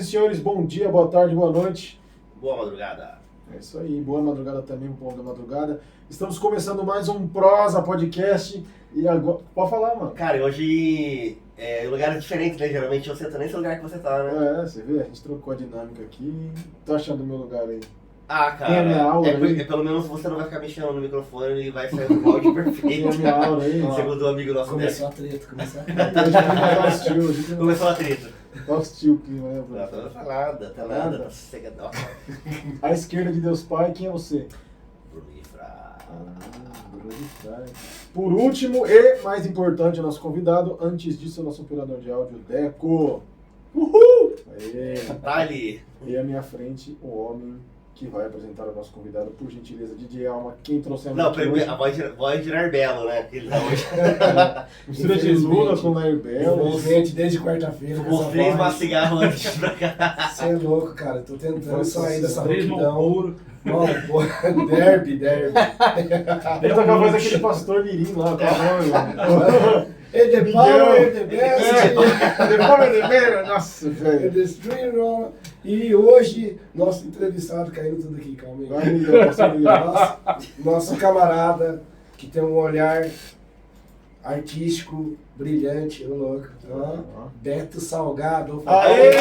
senhores, bom dia, boa tarde, boa noite. Boa madrugada. É isso aí, boa madrugada também, bom da madrugada. Estamos começando mais um Prosa Podcast e agora... Pode falar, mano. Cara, hoje é lugares diferentes, né? Geralmente eu sento nesse lugar que você tá, né? É, você vê, a gente trocou a dinâmica aqui. Tô achando o meu lugar aí. Ah, cara, Tem a minha aula aí. pelo menos você não vai ficar mexendo no microfone e vai sair do áudio Tem perfeito. a minha aula aí. Segundo o amigo nosso Começou a treta. Hoje tá hostil, Começou a treta. tá hostil o clima, né, Não, Bruno? tá nada, Nada. tá sossegadão. À esquerda de Deus Pai, quem é você? Bruno Ifra. Bruno de Frade. Por último e mais importante, o nosso convidado. Antes disso, o nosso operador de áudio, Deco. Uhul! Aê. Tá ali. E à minha frente, o homem que vai apresentar o nosso convidado, por gentileza, DJ Alma. Quem trouxemos Não, aqui hoje? a voz de Narbelo, né? Que ele tá hoje. Mistura de Lula com Nair Belo. Infelizmente, desde quarta-feira. Fumou 3 cigarros antes de ir pra cá. Você é louco, cara. Tô tentando sair dessa Três rouquidão. Malboro. Derby. Ele tá com a voz daquele pastor Mirim lá, tá bom, Ele de power, ele de best. Depois de ver, nossa, velho. Ele destruir Roma. E hoje, nosso entrevistado, caindo tudo aqui, calma aí. Vai, Miguel, pastor Miguel. Nosso camarada, que tem um olhar artístico, brilhante, ô louco. Ó, Beto Salgado. Aê!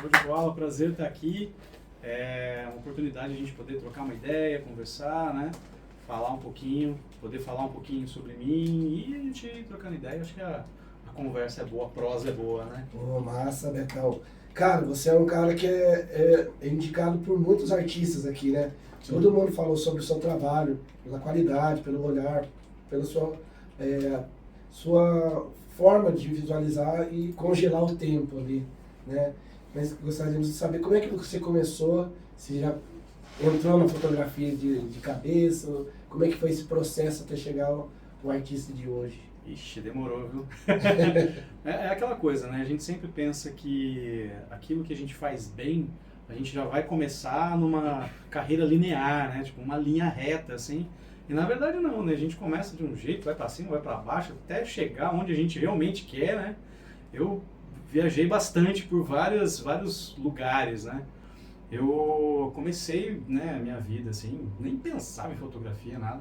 Show de bola, prazer estar aqui. É uma oportunidade de a gente poder trocar uma ideia, conversar, né? Falar um pouquinho, poder falar um pouquinho sobre mim e a gente ir trocando ideia. Acho que a conversa é boa, a prosa é boa, né? Pô, massa, Betão. Cara, você é um cara que é indicado por muitos artistas aqui, né? Sim. Todo mundo falou sobre o seu trabalho, pela qualidade, pelo olhar, pela sua forma de visualizar e congelar o tempo ali, né? Mas gostaríamos de saber como é que você começou, se já entrou na fotografia de cabeça, como é que foi esse processo até chegar ao artista de hoje? Ixi, demorou, viu? É aquela coisa, né? A gente sempre pensa que aquilo que a gente faz bem, a gente já vai começar numa carreira linear, né? Tipo, uma linha reta, assim. E na verdade não, né? A gente começa de um jeito, vai pra cima, vai pra baixo, até chegar onde a gente realmente quer, né? Eu viajei bastante por vários lugares, né? Eu comecei, né, a minha vida, assim, nem pensava em fotografia, nada.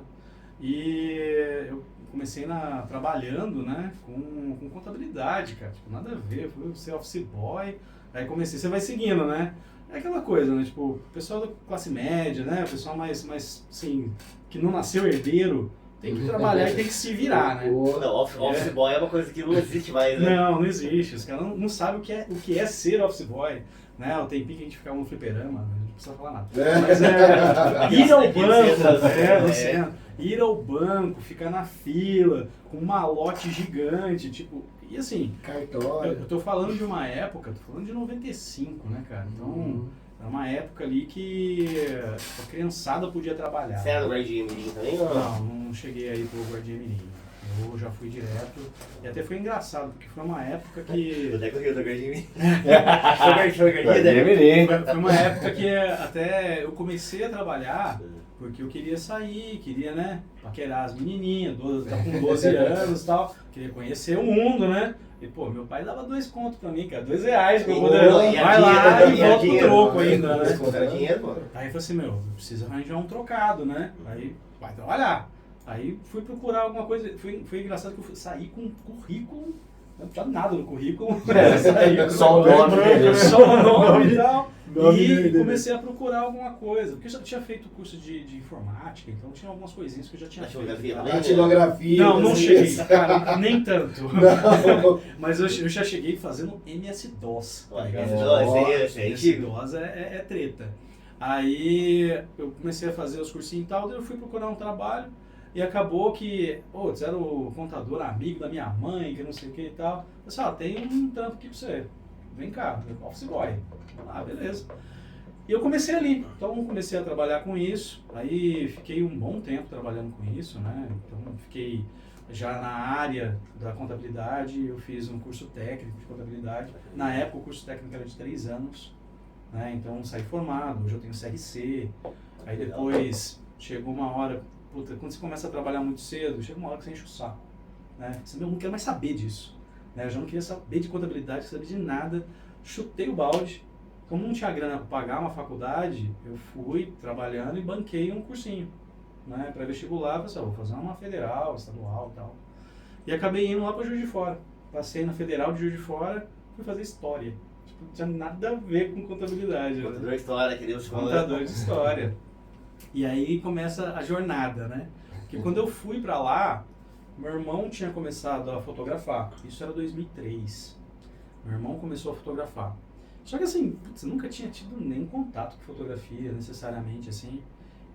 E eu comecei trabalhando, né, com contabilidade, cara, tipo, nada a ver, fui ser office boy, aí comecei, você vai seguindo, né, é aquela coisa, né, tipo, o pessoal da classe média, né, o pessoal mais, assim, que não nasceu herdeiro, tem que trabalhar e tem que se virar, né. Não, office boy é uma coisa que não existe mais, né? Não existe, os caras não sabem o que é ser office boy. Né, o tempinho que a gente ficava no fliperama, não precisa falar nada. Mas ir ao banco, ir ao banco, ficar na fila, com um malote gigante, tipo, e assim, Cartório. eu tô falando de uma época, tô falando de 95, né, cara? Então, era uma época ali que a criançada podia trabalhar. Você era do Guardinha Mirim também ou não? Não cheguei aí pro Guardinha Mirim. Eu já fui direto, e até foi engraçado, porque foi uma época que... Eu até corri do Guardinha Mirim. Foi uma época que até eu comecei a trabalhar porque eu queria sair, queria, né, paquerar as menininhas, tá com 12 anos e tal, queria conhecer o mundo, né? E, pô, meu pai dava 2 contos pra mim, cara, R$2 pra eu poder... Vai lá e volta o troco ainda, né? Era dinheiro, pô. Aí eu falei assim, eu preciso arranjar um trocado, né? Aí, vai trabalhar. Aí fui procurar alguma coisa, foi engraçado que eu saí com um currículo, não tinha nada no currículo, Só o nome, só o nome e tal, Nome e dele. comecei a procurar alguma coisa, porque eu já tinha feito curso de informática, então tinha algumas coisinhas que eu já tinha feito. Datilografia e tal. também? Datilografia. Não assim, cheguei, cara, nem tanto. Não. Mas eu já cheguei fazendo MS-DOS, tá ligado? MS-DOS, é antigo. MS-DOS é treta. Aí eu comecei a fazer os cursinhos e tal, daí eu fui procurar um trabalho, e acabou que, era o contador amigo da minha mãe, que não sei o que e tal. Eu disse, tem um trampo aqui pra você. Vem cá, office boy. Ah, beleza. E eu comecei ali. Então comecei a trabalhar com isso. Aí fiquei um bom tempo trabalhando com isso, né? Então fiquei já na área da contabilidade. Eu fiz um curso técnico de contabilidade. Na época o curso técnico era de 3 anos. Né? Então saí formado. Hoje eu tenho CRC. Aí depois chegou uma hora... Puta, quando você começa a trabalhar muito cedo, chega uma hora que você enche o saco, né? Você não quer mais saber disso. né? Eu já não queria saber de contabilidade, saber de nada. Chutei o balde. Como não tinha grana para pagar uma faculdade, eu fui trabalhando e banquei um cursinho, né? Para vestibular, eu pensei, vou fazer uma federal, estadual e tal. E acabei indo lá para Juiz de Fora. Passei na Federal de Juiz de Fora, fui fazer história. Tipo, não tinha nada a ver com contabilidade. Contador de história, que Deus Contador de história. E aí começa a jornada, né? Porque quando eu fui para lá, meu irmão tinha começado a fotografar. Isso era 2003. Meu irmão começou a fotografar. Só que assim, putz, nunca tinha tido nenhum contato com fotografia, necessariamente, assim.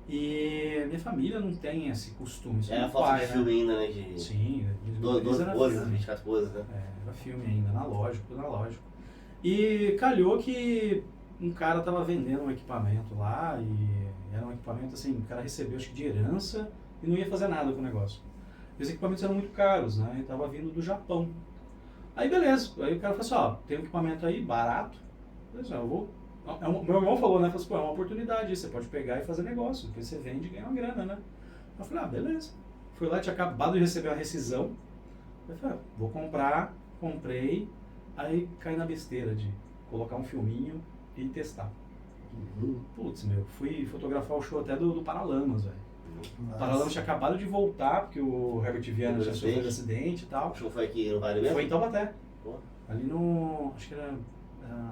E minha família não tem esse costume. É a foto de filme ainda, né? Sim. 12 poses, 24 poses, né? Era filme ainda, analógico. E calhou que um cara tava vendendo um equipamento lá, e era um equipamento assim, o cara recebeu acho que de herança e não ia fazer nada com o negócio. E os equipamentos eram muito caros, né? E tava vindo do Japão. Aí beleza, aí o cara falou assim, ó, tem um equipamento aí barato, eu vou... Meu irmão falou, né? Falou assim, pô, é uma oportunidade, você pode pegar e fazer negócio, porque você vende e ganha uma grana, né? Eu falei, beleza. Fui lá, tinha acabado de receber uma rescisão. Eu falei, vou comprar, comprei, aí caí na besteira de colocar um filminho e testar. Putz, meu, fui fotografar o show até do Paralamas, velho. O Paralamas tinha acabado de voltar, porque o Herbert Viana tinha sofrido acidente e tal. O show foi aqui no Vale mesmo? Foi em Taubaté. Pô. Ali no... acho que era...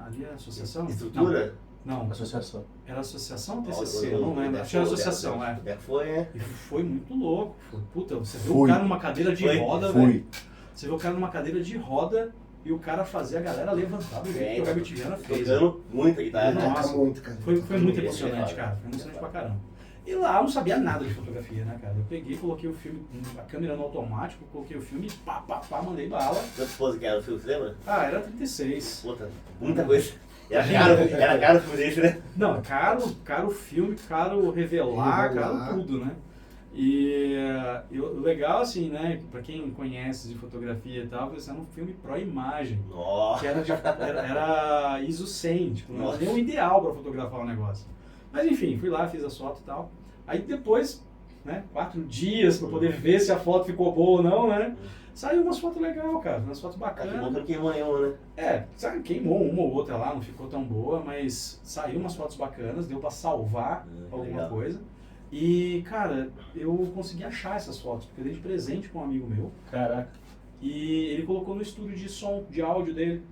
ali a associação? Estrutura? Não. Associação. Era associação ou TCC? Eu não lembro. Acho que era associação, é. Foi, né? E foi muito louco. Puta, você viu o cara numa cadeira de roda, velho. Você viu o cara numa cadeira de roda e o cara fazia a galera levantar do jeito que o Herbert Viana fez. Tocando muita guitarra. Nossa, muito, cara. Foi muito emocionante, cara. Foi emocionante pra caramba. E lá eu não sabia nada de fotografia, né, cara? Eu peguei, coloquei o filme, a câmera no automático, coloquei o filme, pá, mandei bala. Quantas poses que era o filme, você lembra? Era 36. Puta, muita coisa. Era caro o filme desse, né? Não, caro o filme, caro revelar, caro tudo, né? E o legal, assim, né, pra quem conhece de fotografia e tal, foi um filme pró-imagem. Nossa. Que era ISO 100, tipo, não era nem o ideal pra fotografar o negócio. Mas enfim, fui lá, fiz a foto e tal. Aí depois, né, 4 dias pra poder ver se a foto ficou boa ou não, né? Saiu umas fotos legais, cara, umas fotos bacanas. Que bom que não queimou nenhuma, né? Sabe, queimou uma ou outra lá, não ficou tão boa, mas saiu umas fotos bacanas, deu pra salvar alguma legal. coisa. E, cara, eu consegui achar essas fotos, porque eu dei de presente pra um amigo meu. Caraca. E ele colocou no estúdio de som, de áudio dele.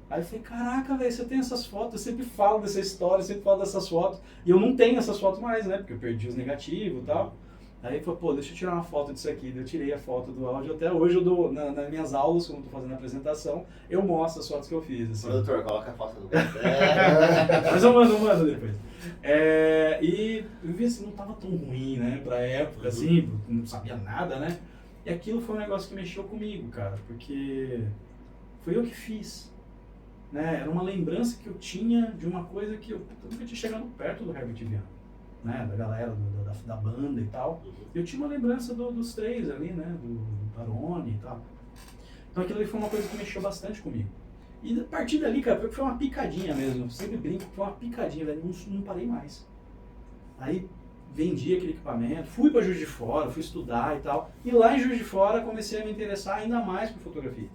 Aí eu falei, caraca, velho, você tem essas fotos, eu sempre falo dessa história, eu sempre falo dessas fotos. E eu não tenho essas fotos mais, né, porque eu perdi os negativos e tal. Aí ele falou, pô, deixa eu tirar uma foto disso aqui. Eu tirei a foto do áudio. Até hoje, eu dou, nas minhas aulas, quando eu tô fazendo a apresentação, eu mostro as fotos que eu fiz. Assim. Produtor, coloca a foto do cara. Mas eu mando depois. E eu vi assim, não tava tão ruim, né, pra época, assim, não sabia nada, né. E aquilo foi um negócio que mexeu comigo, cara, porque foi eu que fiz. Né? Era uma lembrança que eu tinha de uma coisa que eu nunca tinha chegado perto do Herbert Viana, né? Da galera, da banda e tal. Eu tinha uma lembrança dos três ali, né? Do Barone e tal. Então aquilo ali foi uma coisa que mexeu bastante comigo. E a partir dali, cara, foi uma picadinha mesmo. Eu sempre brinco que foi uma picadinha, velho. Não parei mais. Aí vendi aquele equipamento, fui para Juiz de Fora, fui estudar e tal. E lá em Juiz de Fora comecei a me interessar ainda mais por fotografia.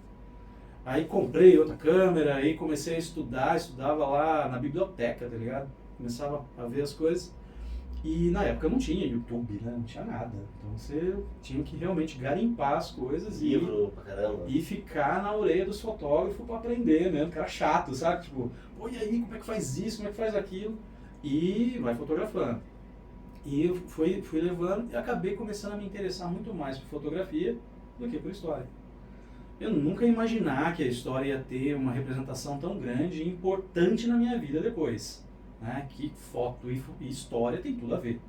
Aí comprei outra câmera, aí comecei a estudava lá na biblioteca, tá ligado? Começava a ver as coisas. E na época não tinha YouTube, né? Não tinha nada. Então você tinha que realmente garimpar as coisas Livro pra caramba. E ficar na orelha dos fotógrafos pra aprender mesmo, que era chato, sabe? Tipo, pô, e aí, como é que faz isso, como é que faz aquilo? E vai fotografando. E eu fui levando e acabei começando a me interessar muito mais por fotografia do que por história. Eu nunca ia imaginar que a história ia ter uma representação tão grande e importante na minha vida depois. Né? Que foto e história tem tudo a ver.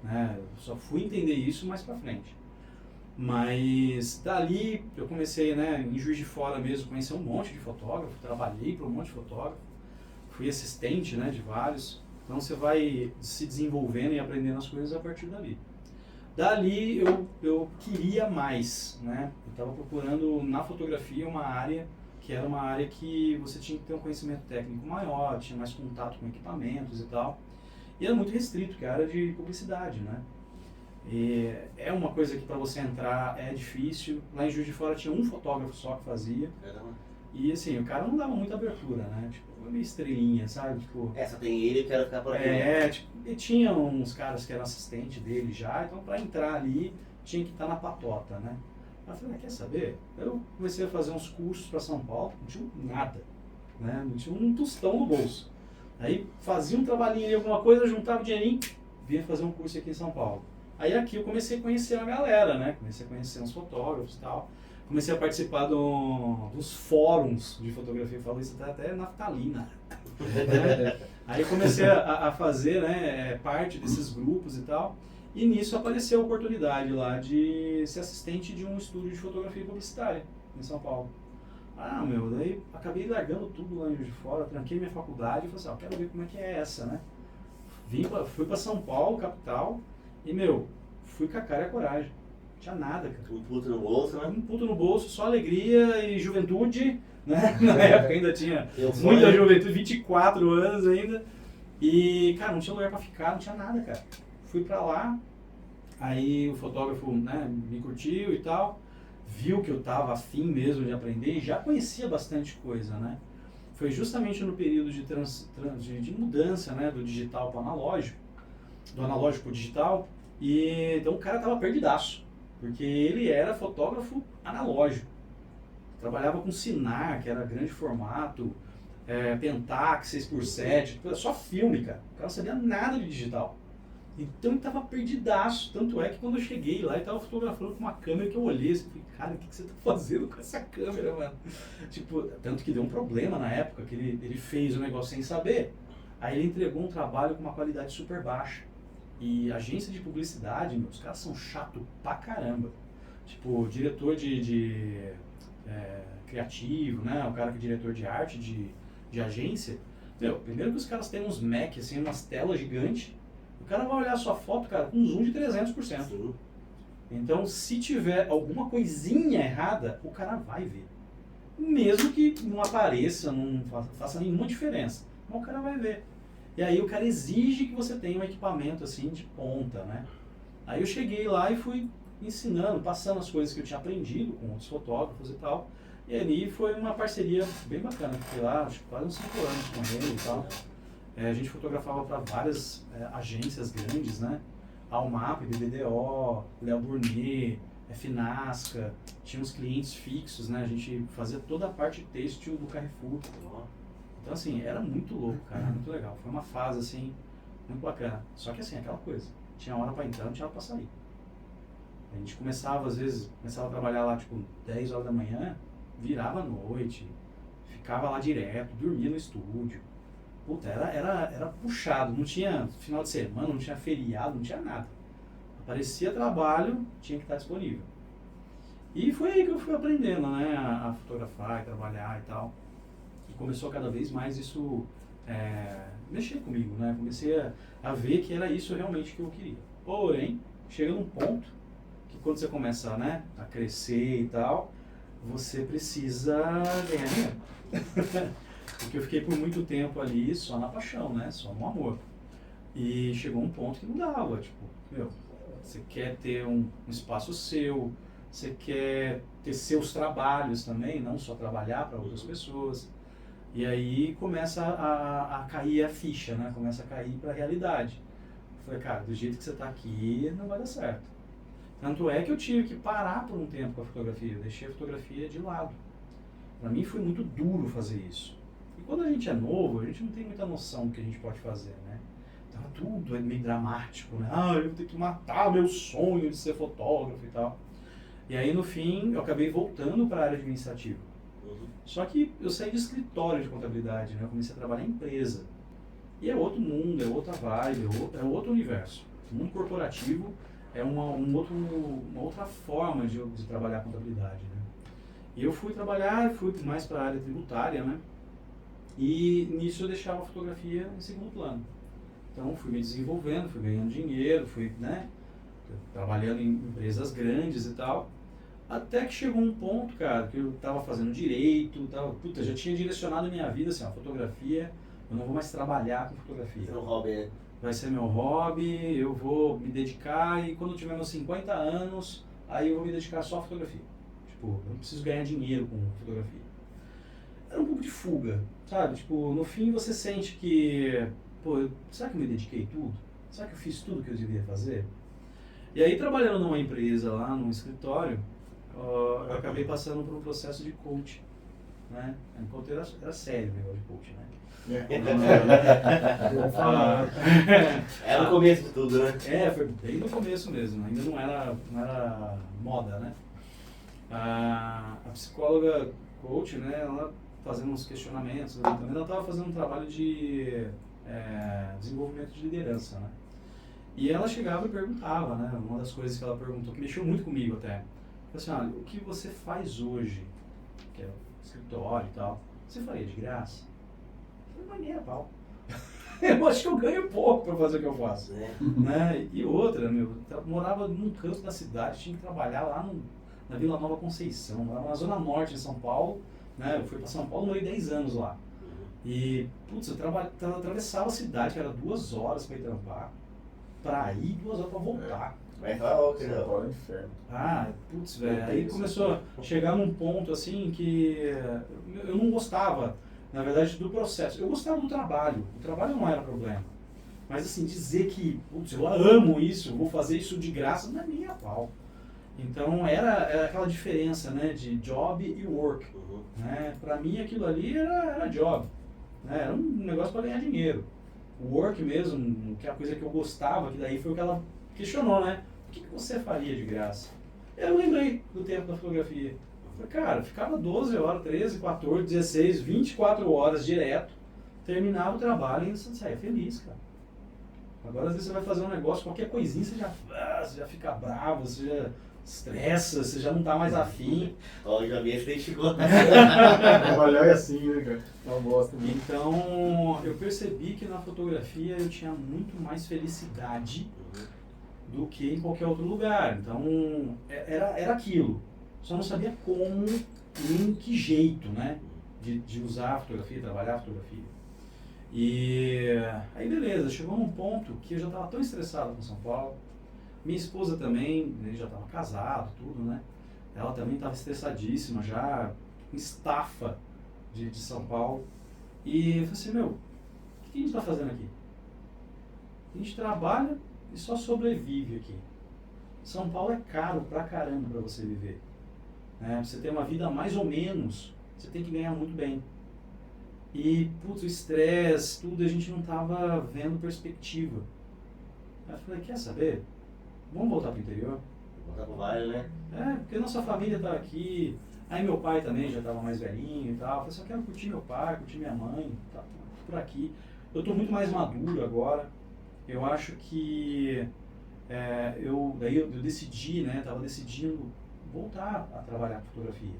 Né? Eu só fui entender isso mais pra frente. Mas dali eu comecei, né, em Juiz de Fora mesmo, conhecer um monte de fotógrafo, trabalhei para um monte de fotógrafo, fui assistente, né, de vários. Então você vai se desenvolvendo e aprendendo as coisas a partir dali. Dali eu queria mais, né? Eu estava procurando na fotografia uma área que era uma área que você tinha que ter um conhecimento técnico maior, tinha mais contato com equipamentos e tal. E era muito restrito, que é a área de publicidade, né? E é uma coisa que para você entrar é difícil. Lá em Juiz de Fora tinha um fotógrafo só que fazia. E assim, o cara não dava muita abertura, né? Tipo, meio estrelinha, sabe? Tipo, Só tem ele, eu quero ficar por aqui. tipo, e tinha uns caras que eram assistente dele já, então para entrar ali tinha que estar na patota, né? Aí eu falei, quer saber? Eu comecei a fazer uns cursos para São Paulo, não tinha nada, né? Não tinha um tostão no bolso. Aí fazia um trabalhinho ali, alguma coisa, juntava o dinheirinho, vinha fazer um curso aqui em São Paulo. Aí aqui eu comecei a conhecer uma galera, né? Comecei a conhecer uns fotógrafos e tal. Comecei a participar dos fóruns de fotografia, eu falo isso até naftalina. Aí comecei a fazer, né, parte desses grupos e tal. E nisso apareceu a oportunidade lá de ser assistente de um estúdio de fotografia publicitária em São Paulo. Ah, meu, daí acabei largando tudo lá em Juiz de Fora, tranquei minha faculdade e falei assim, quero ver como é que é essa, né? Fui pra São Paulo, capital, e, meu, fui com a cara e a coragem. Não tinha nada, cara. Um puto no bolso, né? Um puto no bolso, só alegria e juventude, né? Na época ainda tinha Eu sou, muita né? juventude, 24 anos ainda. E, cara, não tinha lugar pra ficar, não tinha nada, cara. Fui pra lá, aí o fotógrafo, né, me curtiu e tal, viu que eu tava afim mesmo de aprender e já conhecia bastante coisa, né? Foi justamente no período de mudança, né, do digital para analógico, do analógico para o digital, e então o cara tava perdidaço, porque ele era fotógrafo analógico, trabalhava com Sinar, que era grande formato, Pentax 6x7, só filme, cara, o cara não sabia nada de digital. Então ele tava perdidaço, tanto é que quando eu cheguei lá ele tava fotografando com uma câmera que eu olhei assim, falei, cara, o que você tá fazendo com essa câmera, mano? Tipo, tanto que deu um problema na época, que ele fez o negócio sem saber, aí ele entregou um trabalho com uma qualidade super baixa. E agência de publicidade, meu, os caras são chato pra caramba. Tipo, diretor de criativo, né, o cara que é diretor de arte de agência, meu, primeiro que os caras têm uns Mac, assim, umas telas gigantes. O cara vai olhar a sua foto, cara, com um zoom de 300%. Sim. Então, se tiver alguma coisinha errada, o cara vai ver. Mesmo que não apareça, não faça nenhuma diferença. Mas o cara vai ver. E aí o cara exige que você tenha um equipamento assim de ponta, né? Aí eu cheguei lá e fui ensinando, passando as coisas que eu tinha aprendido com outros fotógrafos e tal. E ali foi uma parceria bem bacana. Fiquei lá, acho que quase uns 5 anos com ele e tal. A gente fotografava para várias agências grandes, né? Almap, BBDO, Léo Burnet, Finasca, tinha uns clientes fixos, né? A gente fazia toda a parte têxtil do Carrefour. Então, assim, era muito louco, cara, muito legal. Foi uma fase, assim, muito bacana. Só que, assim, aquela coisa, tinha hora para entrar, não tinha hora para sair. A gente começava, às vezes, a trabalhar lá, tipo, 10 horas da manhã, virava à noite, ficava lá direto, dormia no estúdio. Puta, era puxado, não tinha final de semana, não tinha feriado, não tinha nada. Aparecia trabalho, tinha que estar disponível. E foi aí que eu fui aprendendo, né, a fotografar, trabalhar e tal. E começou cada vez mais isso mexer comigo, né? Comecei a ver que era isso realmente que eu queria. Porém, chega num ponto que quando você começa, né, a crescer e tal, você precisa ganhar dinheiro. Porque eu fiquei por muito tempo ali só na paixão, né? Só no amor. E chegou um ponto que não dava, tipo, meu, você quer ter um espaço seu, você quer ter seus trabalhos também, não só trabalhar para outras pessoas. E aí começa a cair a ficha, né? Começa a cair para a realidade. Eu falei, cara, do jeito que você está aqui, não vai dar certo. Tanto é que eu tive que parar por um tempo com a fotografia, eu deixei a fotografia de lado. Para mim foi muito duro fazer isso. E quando a gente é novo, a gente não tem muita noção do que a gente pode fazer, né? Então tudo é meio dramático, né? Eu vou ter que matar meu sonho de ser fotógrafo e tal. E aí no fim eu acabei voltando para a área administrativa. Só que eu saí de escritório de contabilidade, né? Eu comecei a trabalhar em empresa. E é outro mundo, é outra vibe, é outro universo. O mundo corporativo é uma outra forma de trabalhar a contabilidade, né? E eu fui trabalhar, fui mais para a área tributária, né? E nisso eu deixava a fotografia em segundo plano. Então fui me desenvolvendo, fui ganhando dinheiro, fui, né, trabalhando em empresas grandes e tal. Até que chegou um ponto, cara, que eu tava fazendo direito, já tinha direcionado a minha vida assim, a fotografia, eu não vou mais trabalhar com fotografia. Isso é um hobby, né? vai ser meu hobby, eu vou me dedicar e quando eu tiver meus 50 anos, aí eu vou me dedicar só à fotografia. Tipo, eu não preciso ganhar dinheiro com fotografia. Era um pouco de fuga, sabe? Tipo, no fim você sente que, pô, será que eu me dediquei tudo? Será que eu fiz tudo que eu devia fazer? E aí, trabalhando numa empresa lá, num escritório, eu acabei passando por um processo de coaching, né? Enquanto era sério o negócio de coaching, né? Vou falar. Era o começo de tudo, né? Foi bem no começo mesmo, ainda não era moda, né? A psicóloga coach, né, ela fazendo uns questionamentos, também ela estava fazendo um trabalho de desenvolvimento de liderança, né? E ela chegava e perguntava, né, uma das coisas que ela perguntou, que mexeu muito comigo até, assim, olha, o que você faz hoje, que é o escritório e tal, você faria de graça? Eu falei, mas nem a pau. Eu acho que eu ganho pouco para fazer o que eu faço. Né? E outra, eu morava num canto da cidade, tinha que trabalhar lá na Vila Nova Conceição, lá na Zona Norte de São Paulo, né? Eu fui para São Paulo, morei 10 anos lá. E, putz, eu atravessava a cidade, que era 2 horas para ir trampar, para ir 2 horas para voltar. Mas lá, ó, São Paulo é um inferno. Putz, velho, aí começou a chegar num ponto assim que eu não gostava, na verdade, do processo. Eu gostava do trabalho, o trabalho não era problema. Mas assim, dizer que, putz, eu amo isso, vou fazer isso de graça, não é nem a pau. Então era aquela diferença, né, de job e work. Né? Pra mim aquilo ali era job, né? Era um negócio para ganhar dinheiro. O work mesmo, que é a coisa que eu gostava, que daí foi o que ela questionou, né? O que você faria de graça? Eu lembrei do tempo da fotografia. Eu falei, cara, ficava 12 horas, 13, 14, 16, 24 horas direto, terminava o trabalho e você saia feliz, cara. Agora às vezes você vai fazer um negócio, qualquer coisinha você já fica bravo, você já estressa, você já não tá mais afim. Ó, já vi esse identificou. Trabalhar é assim, né, cara? Não gosto muito. Então, eu percebi que na fotografia eu tinha muito mais felicidade do que em qualquer outro lugar. Então, era aquilo. Só não sabia como, nem que jeito, né? De usar a fotografia, trabalhar a fotografia. E aí, beleza, chegou num ponto que eu já estava tão estressado com São Paulo. Minha esposa também, né, já estava casado, tudo, né? Ela também estava estressadíssima, já com estafa de São Paulo. E eu falei assim, meu, o que a gente está fazendo aqui? A gente trabalha e só sobrevive aqui. São Paulo é caro pra caramba para você viver. Né? Você tem uma vida mais ou menos, você tem que ganhar muito bem. E, putz, o estresse, tudo, a gente não estava vendo perspectiva. Aí eu falei, quer saber? Vamos voltar pro interior? Voltar pro vale, né? Porque nossa família tá aqui. Aí meu pai também já estava mais velhinho e tal. Eu falei assim, eu quero curtir meu pai, curtir minha mãe, tá por aqui. Eu tô muito mais maduro agora. Eu acho que eu decidi, né? Tava decidindo voltar a trabalhar com fotografia.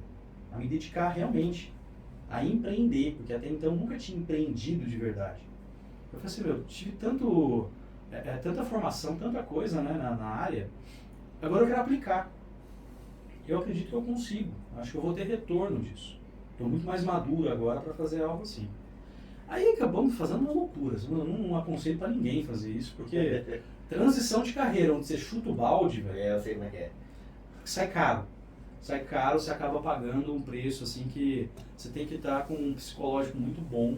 A me dedicar realmente. A empreender, porque até então eu nunca tinha empreendido de verdade. Eu falei assim, meu, tive tanta formação, tanta coisa, né, na área, agora eu quero aplicar. Eu acredito que eu consigo, acho que eu vou ter retorno disso. Estou muito mais maduro agora para fazer algo assim. Aí acabamos fazendo uma loucura, eu não aconselho para ninguém fazer isso, porque transição de carreira, onde você chuta o balde, velho, Eu sei como é que é. sai caro, você acaba pagando um preço assim que você tem que estar com um psicológico muito bom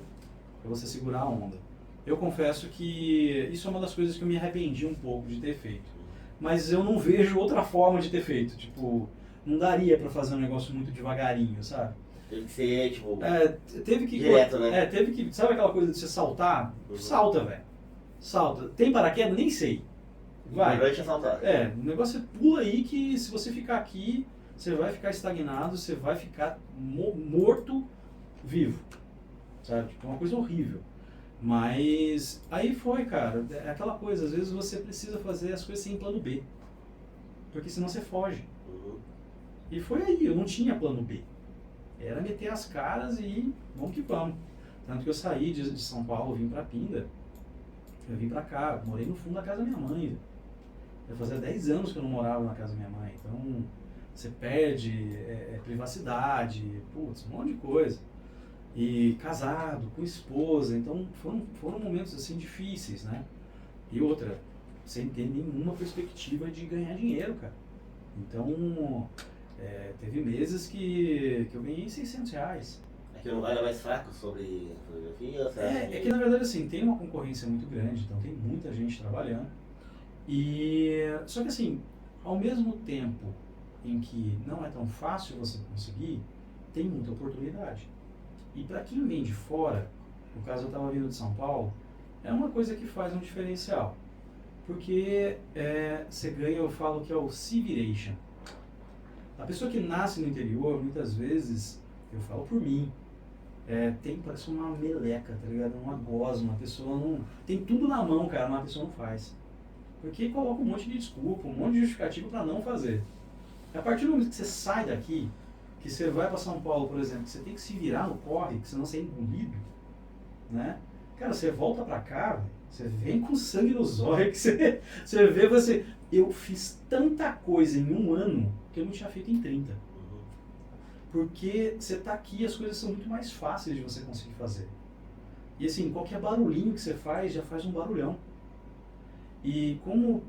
para você segurar a onda. Eu confesso que isso é uma das coisas que eu me arrependi um pouco de ter feito. Mas eu não vejo outra forma de ter feito. Tipo, não daria para fazer um negócio muito devagarinho, sabe? Teve que ser, tipo, Teve que... direto, né? Teve que... Sabe aquela coisa de você saltar? Salta, velho. Salta. Tem paraquedas? Nem sei. Vai. Durante a saltar. O negócio é pula aí que se você ficar aqui, você vai ficar estagnado, você vai ficar morto vivo. Sabe? Tipo, é uma coisa horrível. Mas aí foi, cara, é aquela coisa, às vezes você precisa fazer as coisas sem plano B, porque senão você foge. E foi aí, eu não tinha plano B, era meter as caras e vamos que vamos. Tanto que eu saí de São Paulo, vim pra Pinda, eu vim pra cá, morei no fundo da casa da minha mãe. Já fazia 10 anos que eu não morava na casa da minha mãe, então você perde privacidade, putz, um monte de coisa. E casado, com esposa, então foram momentos assim difíceis, né? E outra, sem ter nenhuma perspectiva de ganhar dinheiro, cara. Então, teve meses que eu ganhei R$600. Aqui não vai mais fraco sobre fotografia? Ou você acha É que na verdade assim, tem uma concorrência muito grande, então tem muita gente trabalhando. Só que assim, ao mesmo tempo em que não é tão fácil você conseguir, tem muita oportunidade. E para quem vem de fora, no caso eu estava vindo de São Paulo, é uma coisa que faz um diferencial. Porque você ganha, eu falo que é o civiration. A pessoa que nasce no interior, muitas vezes, eu falo por mim, parece uma meleca, tá ligado? Uma gosma, a pessoa não... Tem tudo na mão, cara, mas a pessoa não faz. Porque coloca um monte de desculpa, um monte de justificativo para não fazer. A partir do momento que você sai daqui, que você vai para São Paulo, por exemplo, que você tem que se virar no corre, que senão você é engolido, né? Cara, você volta para cá, véio, você vem com sangue nos olhos, que você vê, você... Eu fiz tanta coisa em um ano que eu não tinha feito em 30. Porque você tá aqui e as coisas são muito mais fáceis de você conseguir fazer. E assim, qualquer barulhinho que você faz, já faz um barulhão. E como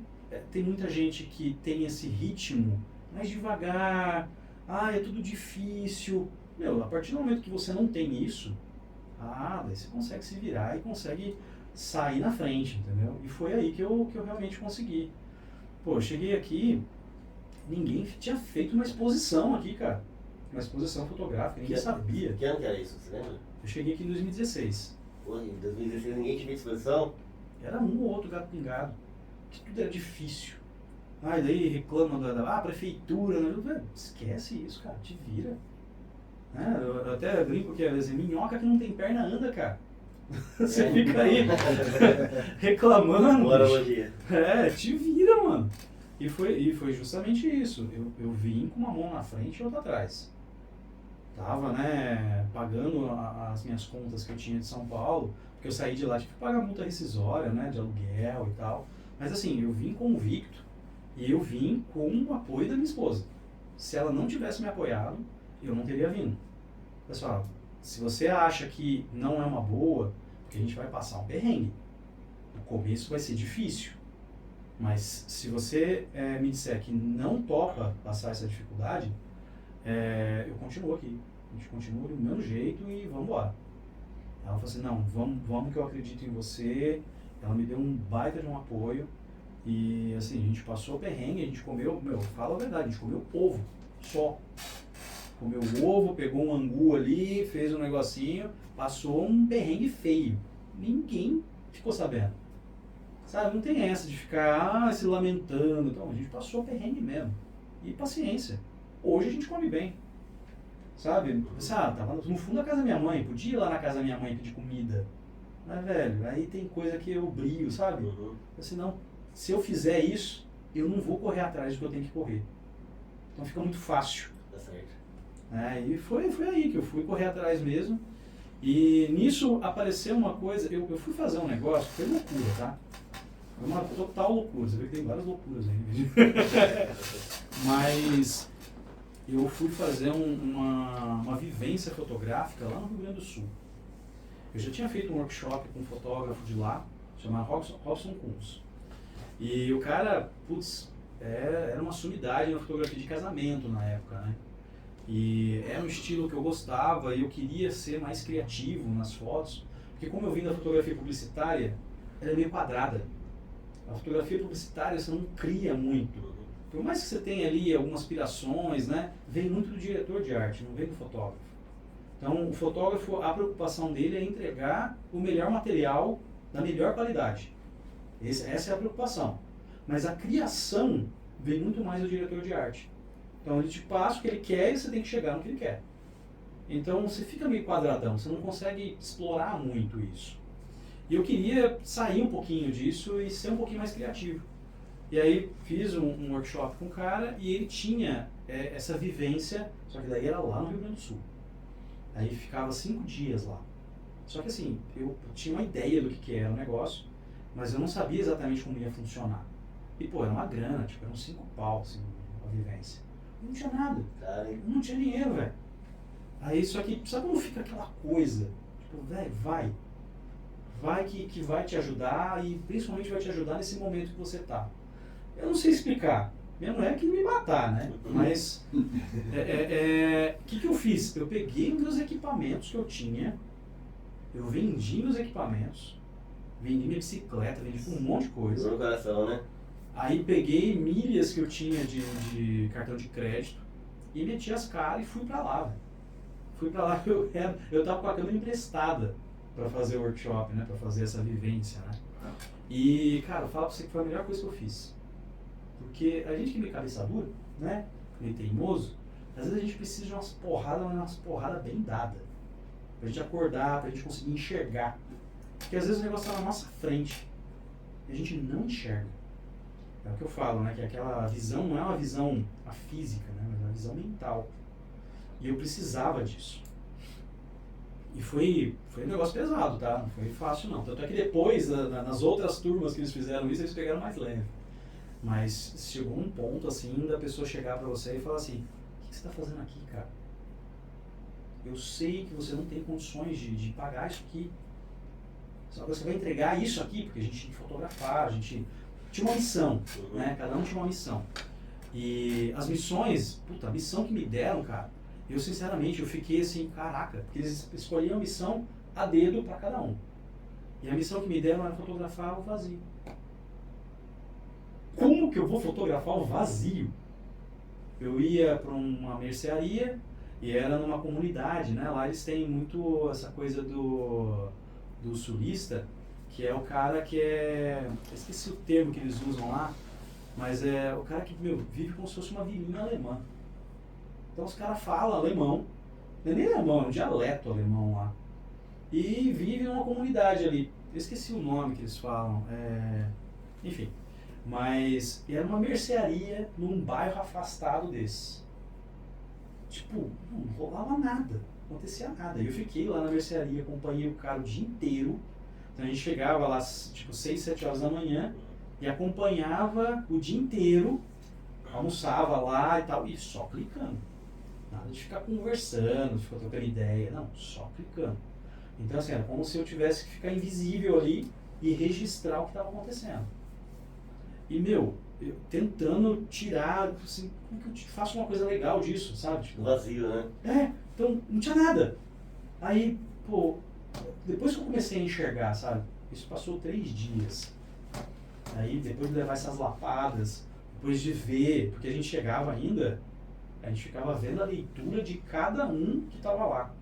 tem muita gente que tem esse ritmo mais devagar, é tudo difícil. A partir do momento que você não tem isso, daí você consegue se virar e consegue sair na frente, entendeu? E foi aí que eu realmente consegui. Pô, eu cheguei aqui, ninguém tinha feito uma exposição aqui, cara. Uma exposição fotográfica, ninguém sabia. Que ano que era isso, você lembra? Eu cheguei aqui em 2016. Pô, em 2016 ninguém tinha feito exposição? Era um ou outro gato pingado. Que tudo era difícil. E daí reclama da prefeitura. Né? Esquece isso, cara. Te vira. Eu até brinco que às vezes minhoca que não tem perna anda, cara. Você fica aí reclamando. Boa analogia. Te vira, mano. E foi justamente isso. Eu vim com uma mão na frente e outra atrás. Tava, pagando as minhas contas que eu tinha de São Paulo, porque eu saí de lá, tive que pagar multa rescisória, de aluguel e tal. Mas assim, eu vim convicto e eu vim com o apoio da minha esposa. Se ela não tivesse me apoiado, eu não teria vindo. Pessoal, se você acha que não é uma boa, porque a gente vai passar um perrengue. O começo vai ser difícil. Mas se você me disser que não topa passar essa dificuldade, eu continuo aqui. A gente continua do mesmo jeito e vamos embora. Ela falou assim, não, vamos que eu acredito em você. Ela me deu um baita de um apoio. E assim, a gente passou perrengue, a gente comeu, fala a verdade, a gente comeu ovo, só. Comeu ovo, pegou um angu ali, fez um negocinho, passou um perrengue feio. Ninguém ficou sabendo. Sabe, não tem essa de ficar se lamentando. Então, a gente passou perrengue mesmo. E paciência. Hoje a gente come bem. Sabe? Tava no fundo da casa da minha mãe. Podia ir lá na casa da minha mãe pedir comida. Mas, velho, aí tem coisa que eu brio, sabe? Assim, não, se eu fizer isso, eu não vou correr atrás do que eu tenho que correr. Então fica muito fácil. Tá certo. E foi aí que eu fui correr atrás mesmo. E nisso apareceu uma coisa, eu fui fazer um negócio, foi loucura, tá? Foi uma total loucura, você vê que tem várias loucuras aí. Mas eu fui fazer uma vivência fotográfica lá no Rio Grande do Sul. Eu já tinha feito um workshop com um fotógrafo de lá, chamado Robson Kunz. E o cara, era uma sumidade na fotografia de casamento na época, né? E era um estilo que eu gostava e eu queria ser mais criativo nas fotos, porque como eu vim da fotografia publicitária, ela é meio quadrada. A fotografia publicitária você não cria muito. Por mais que você tenha ali algumas aspirações, vem muito do diretor de arte, não vem do fotógrafo. Então o fotógrafo, a preocupação dele é entregar o melhor material da melhor qualidade. Essa é a preocupação. Mas a criação vem muito mais do diretor de arte. Então ele te passa o que ele quer e você tem que chegar no que ele quer. Então você fica meio quadradão, você não consegue explorar muito isso. E eu queria sair um pouquinho disso e ser um pouquinho mais criativo. E aí fiz um workshop com o cara e ele tinha essa vivência, só que daí era lá no Rio Grande do Sul. Aí ficava 5 dias lá. Só que assim, eu tinha uma ideia do que era o negócio, mas eu não sabia exatamente como ia funcionar. E era uma grana, eram 5 pau, assim, a vivência. Não tinha nada. Não tinha dinheiro, velho. Aí, só que, sabe como fica aquela coisa? Velho, vai. que vai te ajudar e principalmente vai te ajudar nesse momento que você tá. Eu não sei explicar. Minha mulher queria me matar, né? Mas o que eu fiz? Eu peguei meus equipamentos que eu tinha, eu vendi meus equipamentos, vendi minha bicicleta, vendi um monte de coisa. No coração, né? Aí peguei milhas que eu tinha de cartão de crédito e meti as caras e fui pra lá, velho. Fui pra lá, eu tava com a câmera emprestada pra fazer o workshop, né? Pra fazer essa vivência, né? E, cara, eu falo pra você que foi a melhor coisa que eu fiz. Porque a gente que é meio cabeça dura, né? Meio teimoso, às vezes a gente precisa de umas porradas bem dadas. Pra gente acordar, pra gente conseguir enxergar. Porque às vezes o negócio tá na nossa frente e a gente não enxerga. É o que eu falo, né? Que aquela visão não é uma visão a física, né? Mas é uma visão mental. E eu precisava disso. E foi um negócio pesado, tá? Não foi fácil, não. Tanto é que depois, nas outras turmas que eles fizeram isso, eles pegaram mais leve. Mas chegou um ponto, assim, da pessoa chegar pra você e falar assim, o que você tá fazendo aqui, cara? Eu sei que você não tem condições de pagar isso aqui. Só que você vai entregar isso aqui, porque a gente tinha que fotografar, a gente tinha uma missão, né? Cada um tinha uma missão. E as missões, puta, a missão que me deram, cara, eu sinceramente, eu fiquei assim, caraca, porque eles escolhiam a missão a dedo pra cada um. E a missão que me deram era fotografar o vazio. Como que eu vou fotografar o vazio? Eu ia para uma mercearia e era numa comunidade, né? Lá eles têm muito essa coisa do sulista, que é o cara que é... Eu esqueci o termo que eles usam lá, mas é o cara que, vive como se fosse uma vilinha alemã. Então os caras falam alemão, não é nem alemão, é um dialeto alemão lá. E vive numa comunidade ali. Eu esqueci o nome que eles falam. Enfim. Mas era uma mercearia num bairro afastado desse. Tipo, não rolava nada, não acontecia nada. E eu fiquei lá na mercearia, acompanhei o cara o dia inteiro. Então a gente chegava lá, tipo, 6, 7 horas da manhã e acompanhava o dia inteiro, almoçava lá e tal, e só clicando. Nada de ficar conversando, ficar trocando ideia, não, só clicando. Então assim, era como se eu tivesse que ficar invisível ali e registrar o que estava acontecendo. E, eu tentando tirar, assim, como que eu faço uma coisa legal disso, sabe? Tipo, Vazio, né? Então não tinha nada. Aí, pô, depois que eu comecei a enxergar, sabe? Isso passou 3 dias. Aí, depois de levar essas lapadas, depois de ver, porque a gente chegava ainda, a gente ficava vendo a leitura de cada um que estava lá.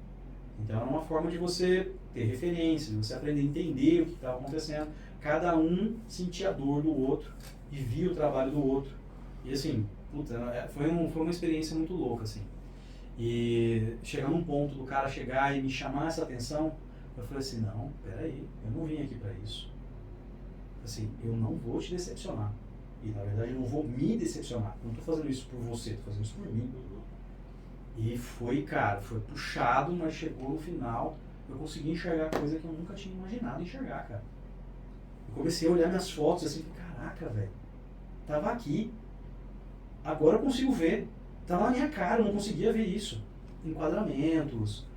Então era uma forma de você ter referência, de você aprender a entender o que estava acontecendo. Cada um sentia a dor do outro e via o trabalho do outro. E assim, puta, foi uma experiência muito louca, assim. E chegar num ponto do cara chegar e me chamar essa atenção, eu falei assim, não, peraí, eu não vim aqui para isso. Assim, eu não vou te decepcionar. E na verdade eu não vou me decepcionar. Não estou fazendo isso por você, estou fazendo isso por mim. E foi, cara, foi puxado, mas chegou no final, eu consegui enxergar coisa que eu nunca tinha imaginado enxergar, cara. Eu comecei a olhar minhas fotos assim, caraca, velho, tava aqui, agora eu consigo ver, tava na minha cara, eu não conseguia ver isso. Enquadramentos,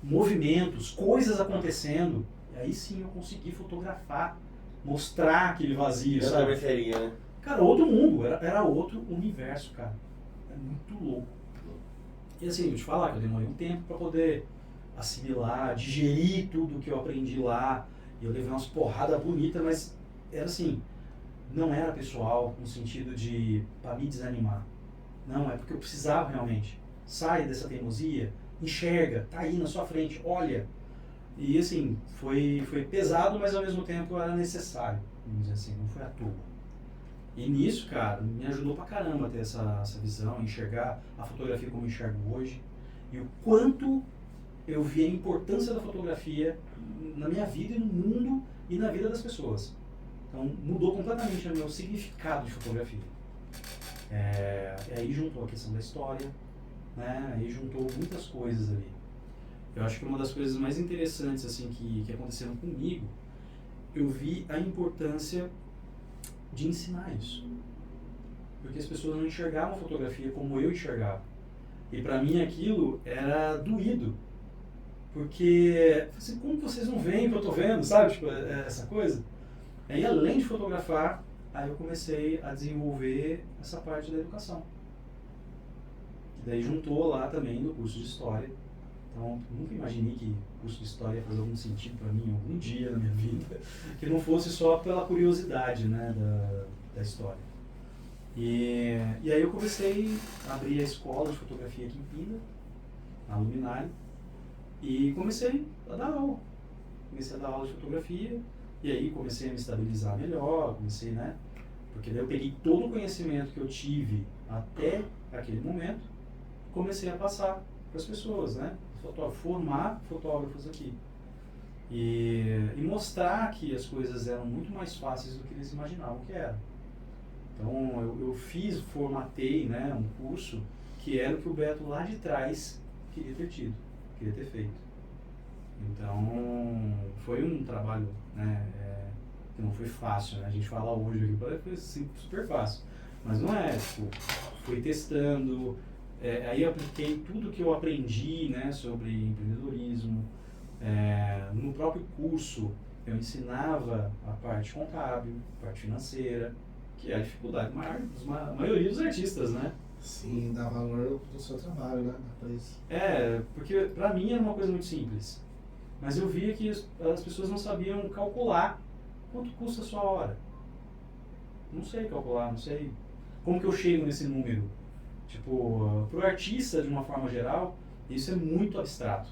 movimentos, coisas acontecendo, e aí sim eu consegui fotografar, mostrar aquele vazio, Essa sabe? mercearia, né? Cara, outro mundo, era outro universo, cara, é muito louco. E assim, eu te falar que eu demorei um tempo para poder assimilar, digerir tudo que eu aprendi lá. E eu levei umas porradas bonitas, mas era assim, não era pessoal no sentido de para me desanimar. Não, é porque eu precisava realmente. Sai dessa teimosia, enxerga, tá aí na sua frente, olha. E assim, foi pesado, mas ao mesmo tempo era necessário, vamos dizer assim, não foi à toa. E nisso, cara, me ajudou pra caramba a ter essa visão, enxergar a fotografia como eu enxergo hoje. E o quanto eu vi a importância da fotografia na minha vida e no mundo e na vida das pessoas. Então mudou completamente o meu significado de fotografia. E aí juntou a questão da história, né? Aí juntou muitas coisas ali. Eu acho que uma das coisas mais interessantes assim que aconteceram comigo, eu vi a importância de ensinar isso. Porque as pessoas não enxergavam a fotografia como eu enxergava. E pra mim aquilo era doído. Porque, assim, como vocês não veem o que eu tô vendo, sabe? Tipo, essa coisa. Aí, além de fotografar, aí eu comecei a desenvolver essa parte da educação. E daí juntou lá também no curso de História. Então, nunca imaginei que o curso de História ia fazer algum sentido para mim algum dia na minha vida, que não fosse só pela curiosidade, né, da história. E aí eu comecei a abrir a escola de fotografia aqui em Pina, na Luminária, e comecei a dar aula. Comecei a dar aula de fotografia, e aí comecei a me estabilizar melhor, né, porque daí eu peguei todo o conhecimento que eu tive até aquele momento, comecei a passar para as pessoas, né, formar fotógrafos aqui. E mostrar que as coisas eram muito mais fáceis do que eles imaginavam que eram. Então eu formatei, né, um curso que era o que o Beto lá de trás queria ter feito. Então foi um trabalho, né, que não foi fácil, né? A gente fala hoje aqui, parece que foi super fácil, mas não é. Tipo, fui testando, aí apliquei tudo que eu aprendi, né, sobre empreendedorismo. No próprio curso eu ensinava a parte contábil, a parte financeira, que é a dificuldade maior da maioria dos artistas, né? Sim, dá valor pro seu trabalho, né? Pra isso. Porque pra mim era uma coisa muito simples, mas eu via que as pessoas não sabiam calcular quanto custa a sua hora. Não sei calcular, não sei como que eu chego nesse número. Tipo, pro artista, de uma forma geral, isso é muito abstrato.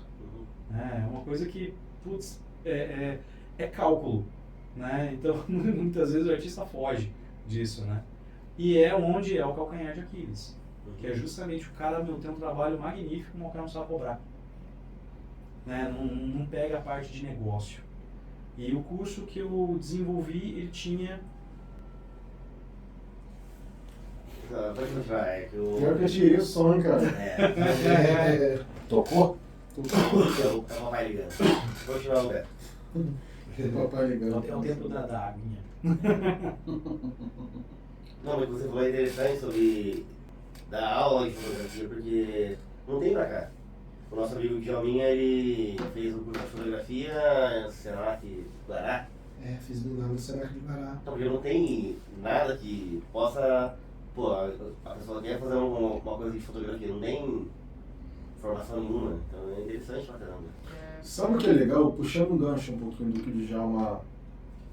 É uma coisa que, putz, é cálculo, né? Então, muitas vezes o artista foge disso, né? E é onde é o calcanhar de Aquiles, que é justamente o cara tem um trabalho magnífico, mas o cara não sabe cobrar, né? Não pega a parte de negócio. E o curso que eu desenvolvi, ele tinha... Pode continuar, é que eu... Pior que eu tirei o som, hein, cara. Tocou? É o papai ligando. Vou tirar o Beto. Papai ligando. É o tempo da aguinha. Não, mas você falou é interessante sobre dar aula de fotografia, porque não tem pra cá. O nosso amigo Djalminha, ele fez um curso de fotografia, Senac Guará. Fiz lá no Senac de Guará. Então, porque não tem nada que possa... Pô, a pessoa quer fazer uma coisa de fotografia, não tem formação nenhuma. Então é interessante pra caramba. Sabe o que é legal? Puxando um gancho um pouquinho do que o Djalma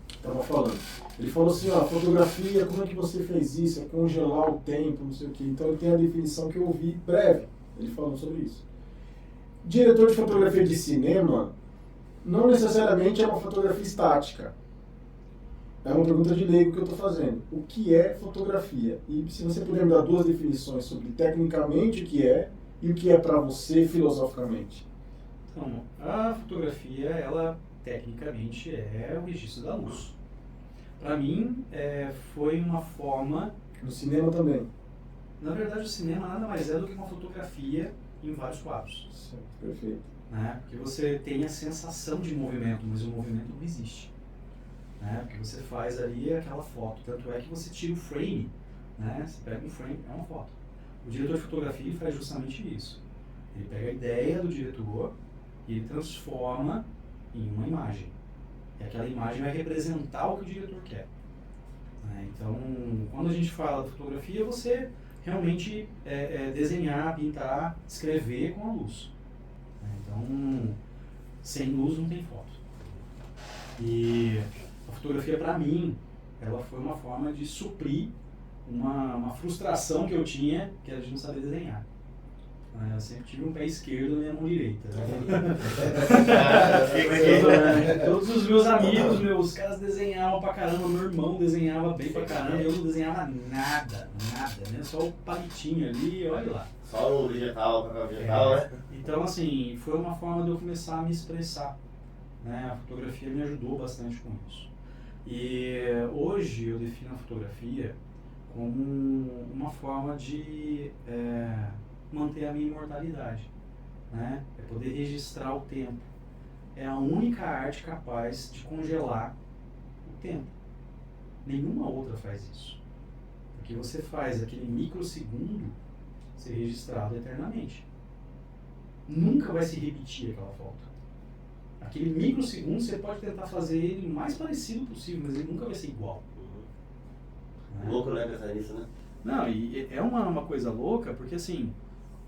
estava falando. Ele falou assim, ó, fotografia, como é que você fez isso? É congelar o tempo, não sei o quê. Então ele tem a definição que eu ouvi breve, ele falando sobre isso. Diretor de fotografia de cinema não necessariamente é uma fotografia estática. É uma pergunta de leigo que eu estou fazendo. O que é fotografia? E se você puder me dar duas definições sobre tecnicamente o que é e o que é para você filosoficamente. Então, a fotografia, ela tecnicamente é o registro da luz. Para mim, foi uma forma... No cinema também. Na verdade, o cinema nada mais é do que uma fotografia em vários quadros. Certo, perfeito. Né? Porque você tem a sensação de movimento, mas o movimento não existe. Né? Porque você faz ali aquela foto. Tanto é que você tira o frame, né? Você pega um frame, é uma foto. O diretor de fotografia ele faz justamente isso. Ele pega a ideia do diretor e ele transforma em uma imagem. E aquela imagem vai representar o que o diretor quer. Né? Então, quando a gente fala de fotografia, você realmente desenhar, pintar, escrever com a luz. Né? Então, sem luz não tem foto. E a fotografia, para mim, ela foi uma forma de suprir uma frustração que eu tinha, que era de não saber desenhar. Eu sempre tive um pé esquerdo e minha mão direita. Todos os meus amigos, os caras desenhavam pra caramba, meu irmão desenhava bem pra caramba, eu não desenhava nada, né? Só o palitinho ali, olha lá. Só no vegetal, papel vegetal, né? Então, assim, foi uma forma de eu começar a me expressar. Né? A fotografia me ajudou bastante com isso. E hoje eu defino a fotografia como uma forma de manter a minha imortalidade, né? É poder registrar o tempo. É a única arte capaz de congelar o tempo. Nenhuma outra faz isso. Porque você faz aquele microsegundo ser registrado eternamente. Nunca vai se repetir aquela foto. Aquele microsegundo você pode tentar fazer ele o mais parecido possível, mas ele nunca vai ser igual. Né? Louco, né, pensar nisso, né? Não, e é uma coisa louca, porque assim,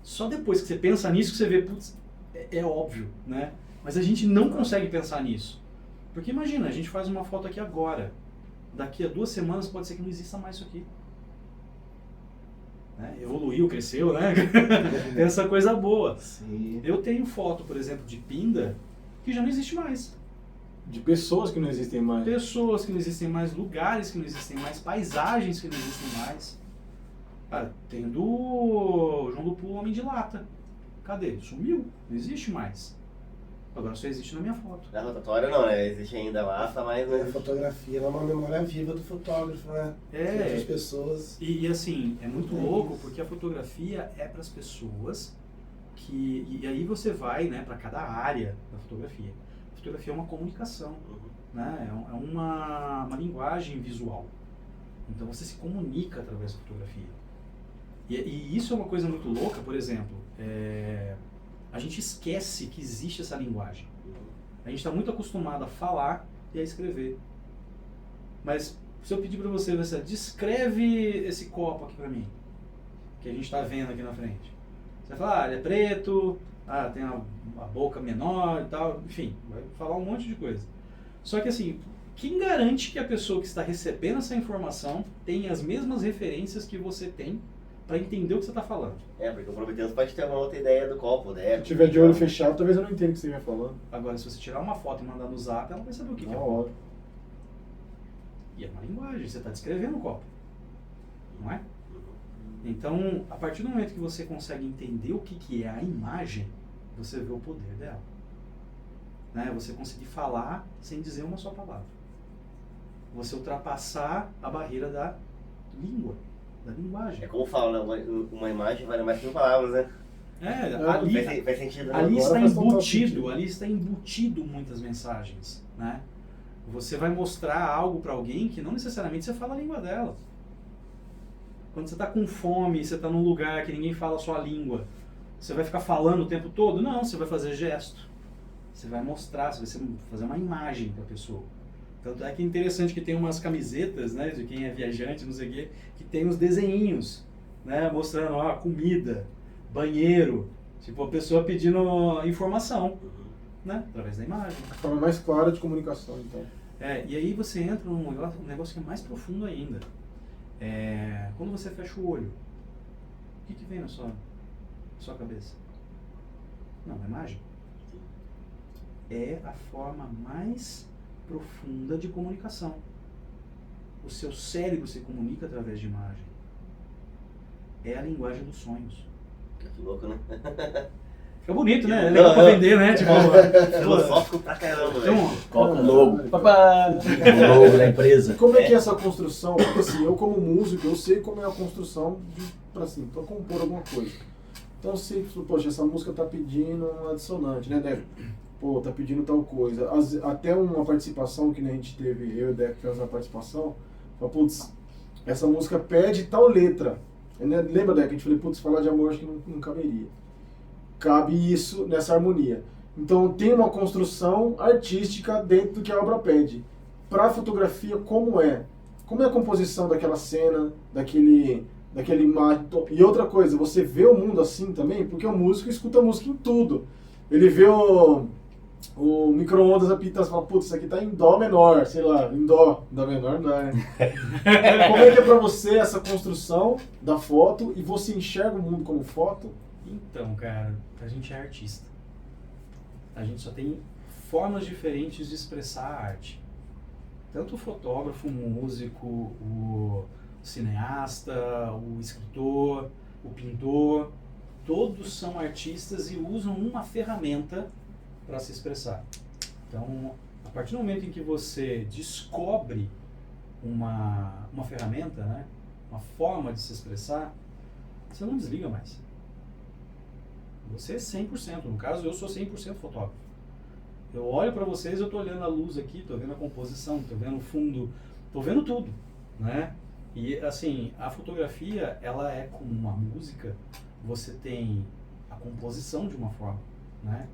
só depois que você pensa nisso que você vê, putz, é óbvio, né? Mas a gente não consegue pensar nisso. Porque imagina, a gente faz uma foto aqui agora, daqui a 2 semanas pode ser que não exista mais isso aqui. Né? Evoluiu, cresceu, né? Tem essa coisa boa. Sim. Eu tenho foto, por exemplo, de pinda, que já não existe mais. De pessoas que não existem mais. Pessoas que não existem mais, lugares que não existem mais, paisagens que não existem mais. Ah, tem do João do Pulo, Homem de Lata. Cadê? Sumiu, não existe mais. Agora só existe na minha foto. Na rotatória não, né? Existe ainda lá, mas não A existe. fotografia ela é uma memória viva do fotógrafo, né? É. Outras pessoas. E assim, é muito louco porque a fotografia é para as pessoas que... E aí você vai, né, para cada área da fotografia. A fotografia é uma comunicação, né? É uma linguagem visual. Então você se comunica através da fotografia. E isso é uma coisa muito louca, por exemplo, a gente esquece que existe essa linguagem. A gente está muito acostumado a falar e a escrever. Mas se eu pedir para você, descreve esse copo aqui para mim, que a gente está vendo aqui na frente. Você vai falar, ele é preto, tem a boca menor e tal, enfim, vai falar um monte de coisa. Só que assim, quem garante que a pessoa que está recebendo essa informação tem as mesmas referências que você tem para entender o que você está falando? Porque o Prometheus pode ter uma outra ideia do copo, né? Se tiver de olho fechado, talvez eu não entenda o que você vai falando. Agora, se você tirar uma foto e mandar no zap, ela vai saber o que é Na o copo. hora. E é uma linguagem, você está descrevendo o copo, não é? Então, a partir do momento que você consegue entender o que é a imagem, você vê o poder dela. Né? Você conseguir falar sem dizer uma só palavra. Você ultrapassar a barreira da língua, da linguagem. É como fala, né? Uma imagem vale mais que 1 palavras, né? Ali, Faz sentido, né? ali está Agora faz total embutido, sentido. ali está embutido muitas mensagens, né? Você vai mostrar algo para alguém que não necessariamente você fala a língua dela. Quando você está com fome, você está num lugar que ninguém fala a sua língua, você vai ficar falando o tempo todo? Não, você vai fazer gesto. Você vai mostrar, você vai fazer uma imagem para a pessoa. Tanto é que é interessante que tem umas camisetas, né, de quem é viajante, não sei o quê, que tem uns desenhinhos, né, mostrando comida, banheiro, tipo a pessoa pedindo informação, né, através da imagem. A forma mais clara de comunicação, então. E aí você entra num negócio que é mais profundo ainda. Quando você fecha o olho, o que vem na sua cabeça? Não, é imagem. É a forma mais profunda de comunicação. O seu cérebro se comunica através de imagem. É a linguagem dos sonhos. Que louco, né? Fica bonito, né? É legal pra vender, né? Tipo, Filosófico pra caramba, velho. então, Coloca um logo. Papá! O logo da empresa. Como é que é essa construção? Porque assim, eu como músico, eu sei como é a construção pra compor alguma coisa. Então eu sei que, poxa, essa música tá pedindo uma dissonante, né, Deco? Pô, tá pedindo tal coisa. Até uma participação que a gente teve, eu e o Deco fizemos uma participação, falou, putz, essa música pede tal letra. Né? Lembra, Deco? A gente falou, putz, falar de amor acho que não caberia. Cabe isso nessa harmonia. Então tem uma construção artística dentro do que a obra pede. Para a fotografia, como é? Como é a composição daquela cena, daquele imagem? E outra coisa, você vê o mundo assim também? Porque o músico escuta música em tudo. Ele vê o micro-ondas apitando e fala, putz, isso aqui tá em dó menor, sei lá, em dó menor não é. Como é que é para você essa construção da foto e você enxerga o mundo como foto? Então, cara, a gente é artista. A gente só tem formas diferentes de expressar a arte. Tanto o fotógrafo, o músico, o cineasta, o escritor, o pintor, todos são artistas e usam uma ferramenta para se expressar. Então, a partir do momento em que você descobre uma ferramenta, né, uma forma de se expressar, você não desliga mais. Você é 100%, no caso eu sou 100% fotógrafo. Eu olho para vocês, eu estou olhando a luz aqui, estou vendo a composição, estou vendo o fundo, estou vendo tudo, né? E assim, a fotografia, ela é como uma música, você tem a composição de uma forma, né?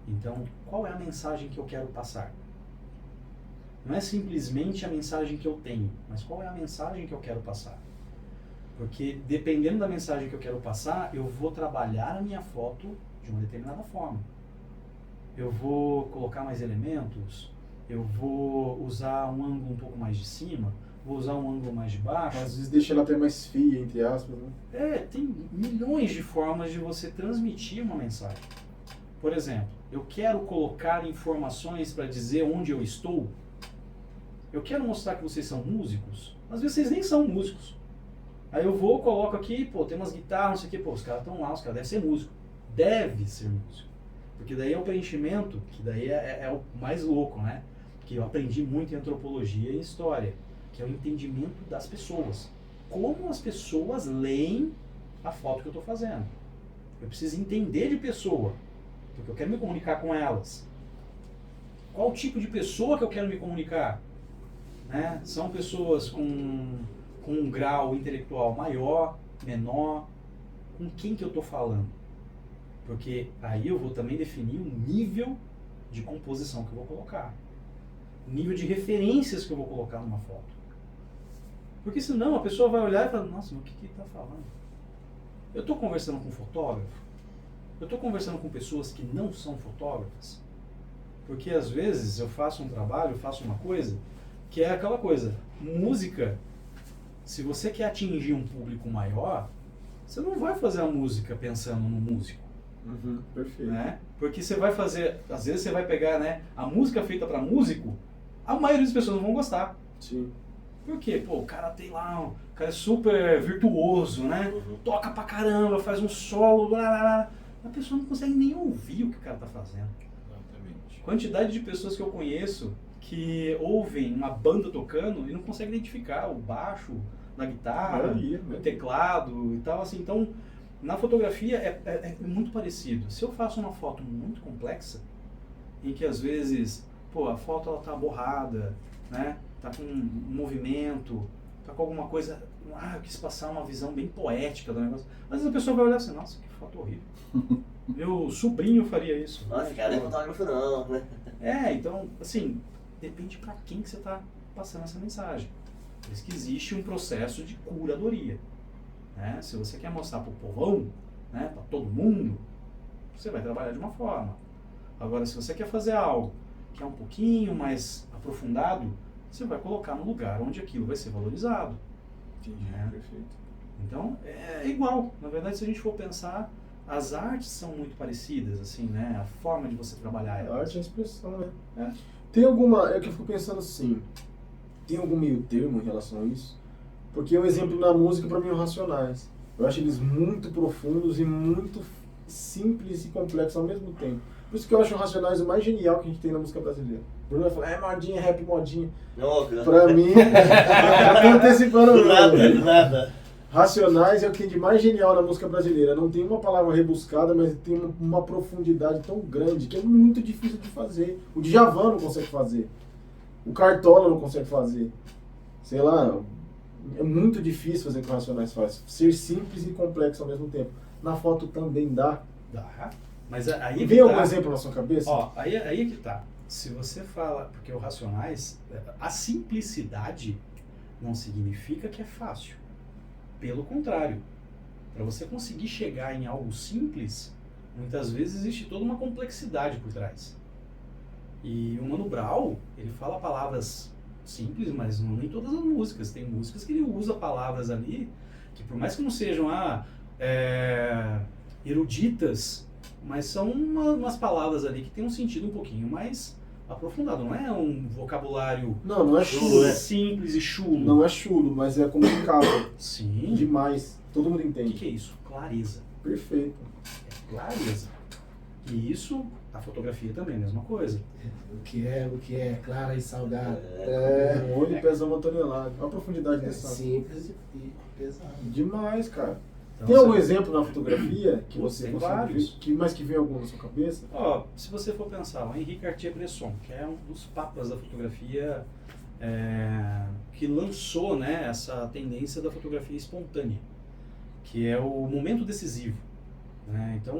Então, qual é a mensagem que eu quero passar? Não é simplesmente a mensagem que eu tenho, mas qual é a mensagem que eu quero passar? Porque dependendo da mensagem que eu quero passar, eu vou trabalhar a minha foto de uma determinada forma. Eu vou colocar mais elementos, eu vou usar um ângulo um pouco mais de cima, vou usar um ângulo mais de baixo. Às vezes deixa ela até mais fia, entre aspas, né? Tem milhões de formas de você transmitir uma mensagem. Por exemplo, eu quero colocar informações para dizer onde eu estou. Eu quero mostrar que vocês são músicos. Às vezes vocês nem são músicos. Aí eu vou, coloco aqui, pô, tem umas guitarras, não sei o que, pô, os caras estão lá, os caras devem ser músico. Deve ser músico. Porque daí é o preenchimento, que daí é o mais louco, né? Que eu aprendi muito em antropologia e história, que é o entendimento das pessoas. Como as pessoas leem a foto que eu estou fazendo. Eu preciso entender de pessoa, porque eu quero me comunicar com elas. Qual tipo de pessoa que eu quero me comunicar? Né? São pessoas com um grau intelectual maior, menor, com quem que eu estou falando? Porque aí eu vou também definir o nível de composição que eu vou colocar, o nível de referências que eu vou colocar numa foto. Porque senão a pessoa vai olhar e falar, nossa, mas o que ele está falando? Eu estou conversando com um fotógrafo? Eu estou conversando com pessoas que não são fotógrafas? Porque às vezes eu faço um trabalho, eu faço uma coisa, que é aquela coisa, música, se você quer atingir um público maior, você não vai fazer a música pensando no músico. Perfeito. Né? Porque você vai fazer, às vezes você vai pegar, né, a música feita para músico, a maioria das pessoas não vão gostar. Sim. Por quê? Pô, o cara tem lá, o cara é super virtuoso, né? Toca pra caramba, faz um solo, blá, blá, blá. A pessoa não consegue nem ouvir o que o cara tá fazendo. Exatamente. Quantidade de pessoas que eu conheço que ouvem uma banda tocando e não conseguem identificar o baixo da guitarra, o teclado e tal, assim. Então, na fotografia é muito parecido. Se eu faço uma foto muito complexa, em que às vezes, pô, a foto ela tá borrada, né? Tá com um movimento, tá com alguma coisa, eu quis passar uma visão bem poética do negócio. Às vezes a pessoa vai olhar assim, nossa, que foto horrível. Meu sobrinho faria isso. Nossa, cara, não é fotógrafo não, né? Então, assim, depende pra quem que você tá passando essa mensagem. Por isso que existe um processo de curadoria. Né? Se você quer mostrar pro povão, né, pra todo mundo, você vai trabalhar de uma forma. Agora, se você quer fazer algo que é um pouquinho mais aprofundado, você vai colocar no lugar onde aquilo vai ser valorizado. Entendi, perfeito. Então, é igual. Na verdade, se a gente for pensar, as artes são muito parecidas, assim, né? A forma de você trabalhar A elas. arte é a expressão, né? É. Tem alguma, é que eu fico pensando assim, tem algum meio termo em relação a isso? Porque um exemplo na música para mim é o Racionais. Eu acho eles muito profundos e muito simples e complexos ao mesmo tempo. Por isso que eu acho o Racionais o mais genial que a gente tem na música brasileira. O Bruno vai falar, modinha, rap modinha. Não, Pra mim, eu tô antecipando do nada, mesmo. do nada. Racionais é o que tem de mais genial na música brasileira. Não tem uma palavra rebuscada, mas tem uma profundidade tão grande que é muito difícil de fazer. O Djavan não consegue fazer. O Cartola não consegue fazer. Sei lá, é muito difícil fazer o que o Racionais faz. Ser simples e complexo ao mesmo tempo. Na foto também dá. Dá. Mas aí Vem algum exemplo na sua cabeça? Ó, aí é que tá. Se você fala, porque o Racionais, a simplicidade não significa que é fácil. Pelo contrário, para você conseguir chegar em algo simples, muitas vezes existe toda uma complexidade por trás. E o Mano Brown, ele fala palavras simples, mas não em todas as músicas. Tem músicas que ele usa palavras ali que, por mais que não sejam eruditas, mas são umas palavras ali que tem um sentido um pouquinho mais aprofundado. Não é um vocabulário Não é chulo. simples e chulo. Não é chulo, mas é comunicável. Sim. Demais. Todo mundo O entende. que é isso? Clareza. Perfeito. É clareza. E isso, a fotografia também é a mesma coisa. O que é clara e salgada. Um olho pesa uma tonelada. Olha a profundidade É dessa. simples e pesado. Demais, cara. Então, Tem algum você- exemplo na fotografia que você Tem consegue vários. ver? Mas que vem algum na sua cabeça? Ó, se você for pensar, o Henri Cartier-Bresson, que é um dos papas da fotografia, que lançou, né, essa tendência da fotografia espontânea, que é o momento decisivo. Né? Então,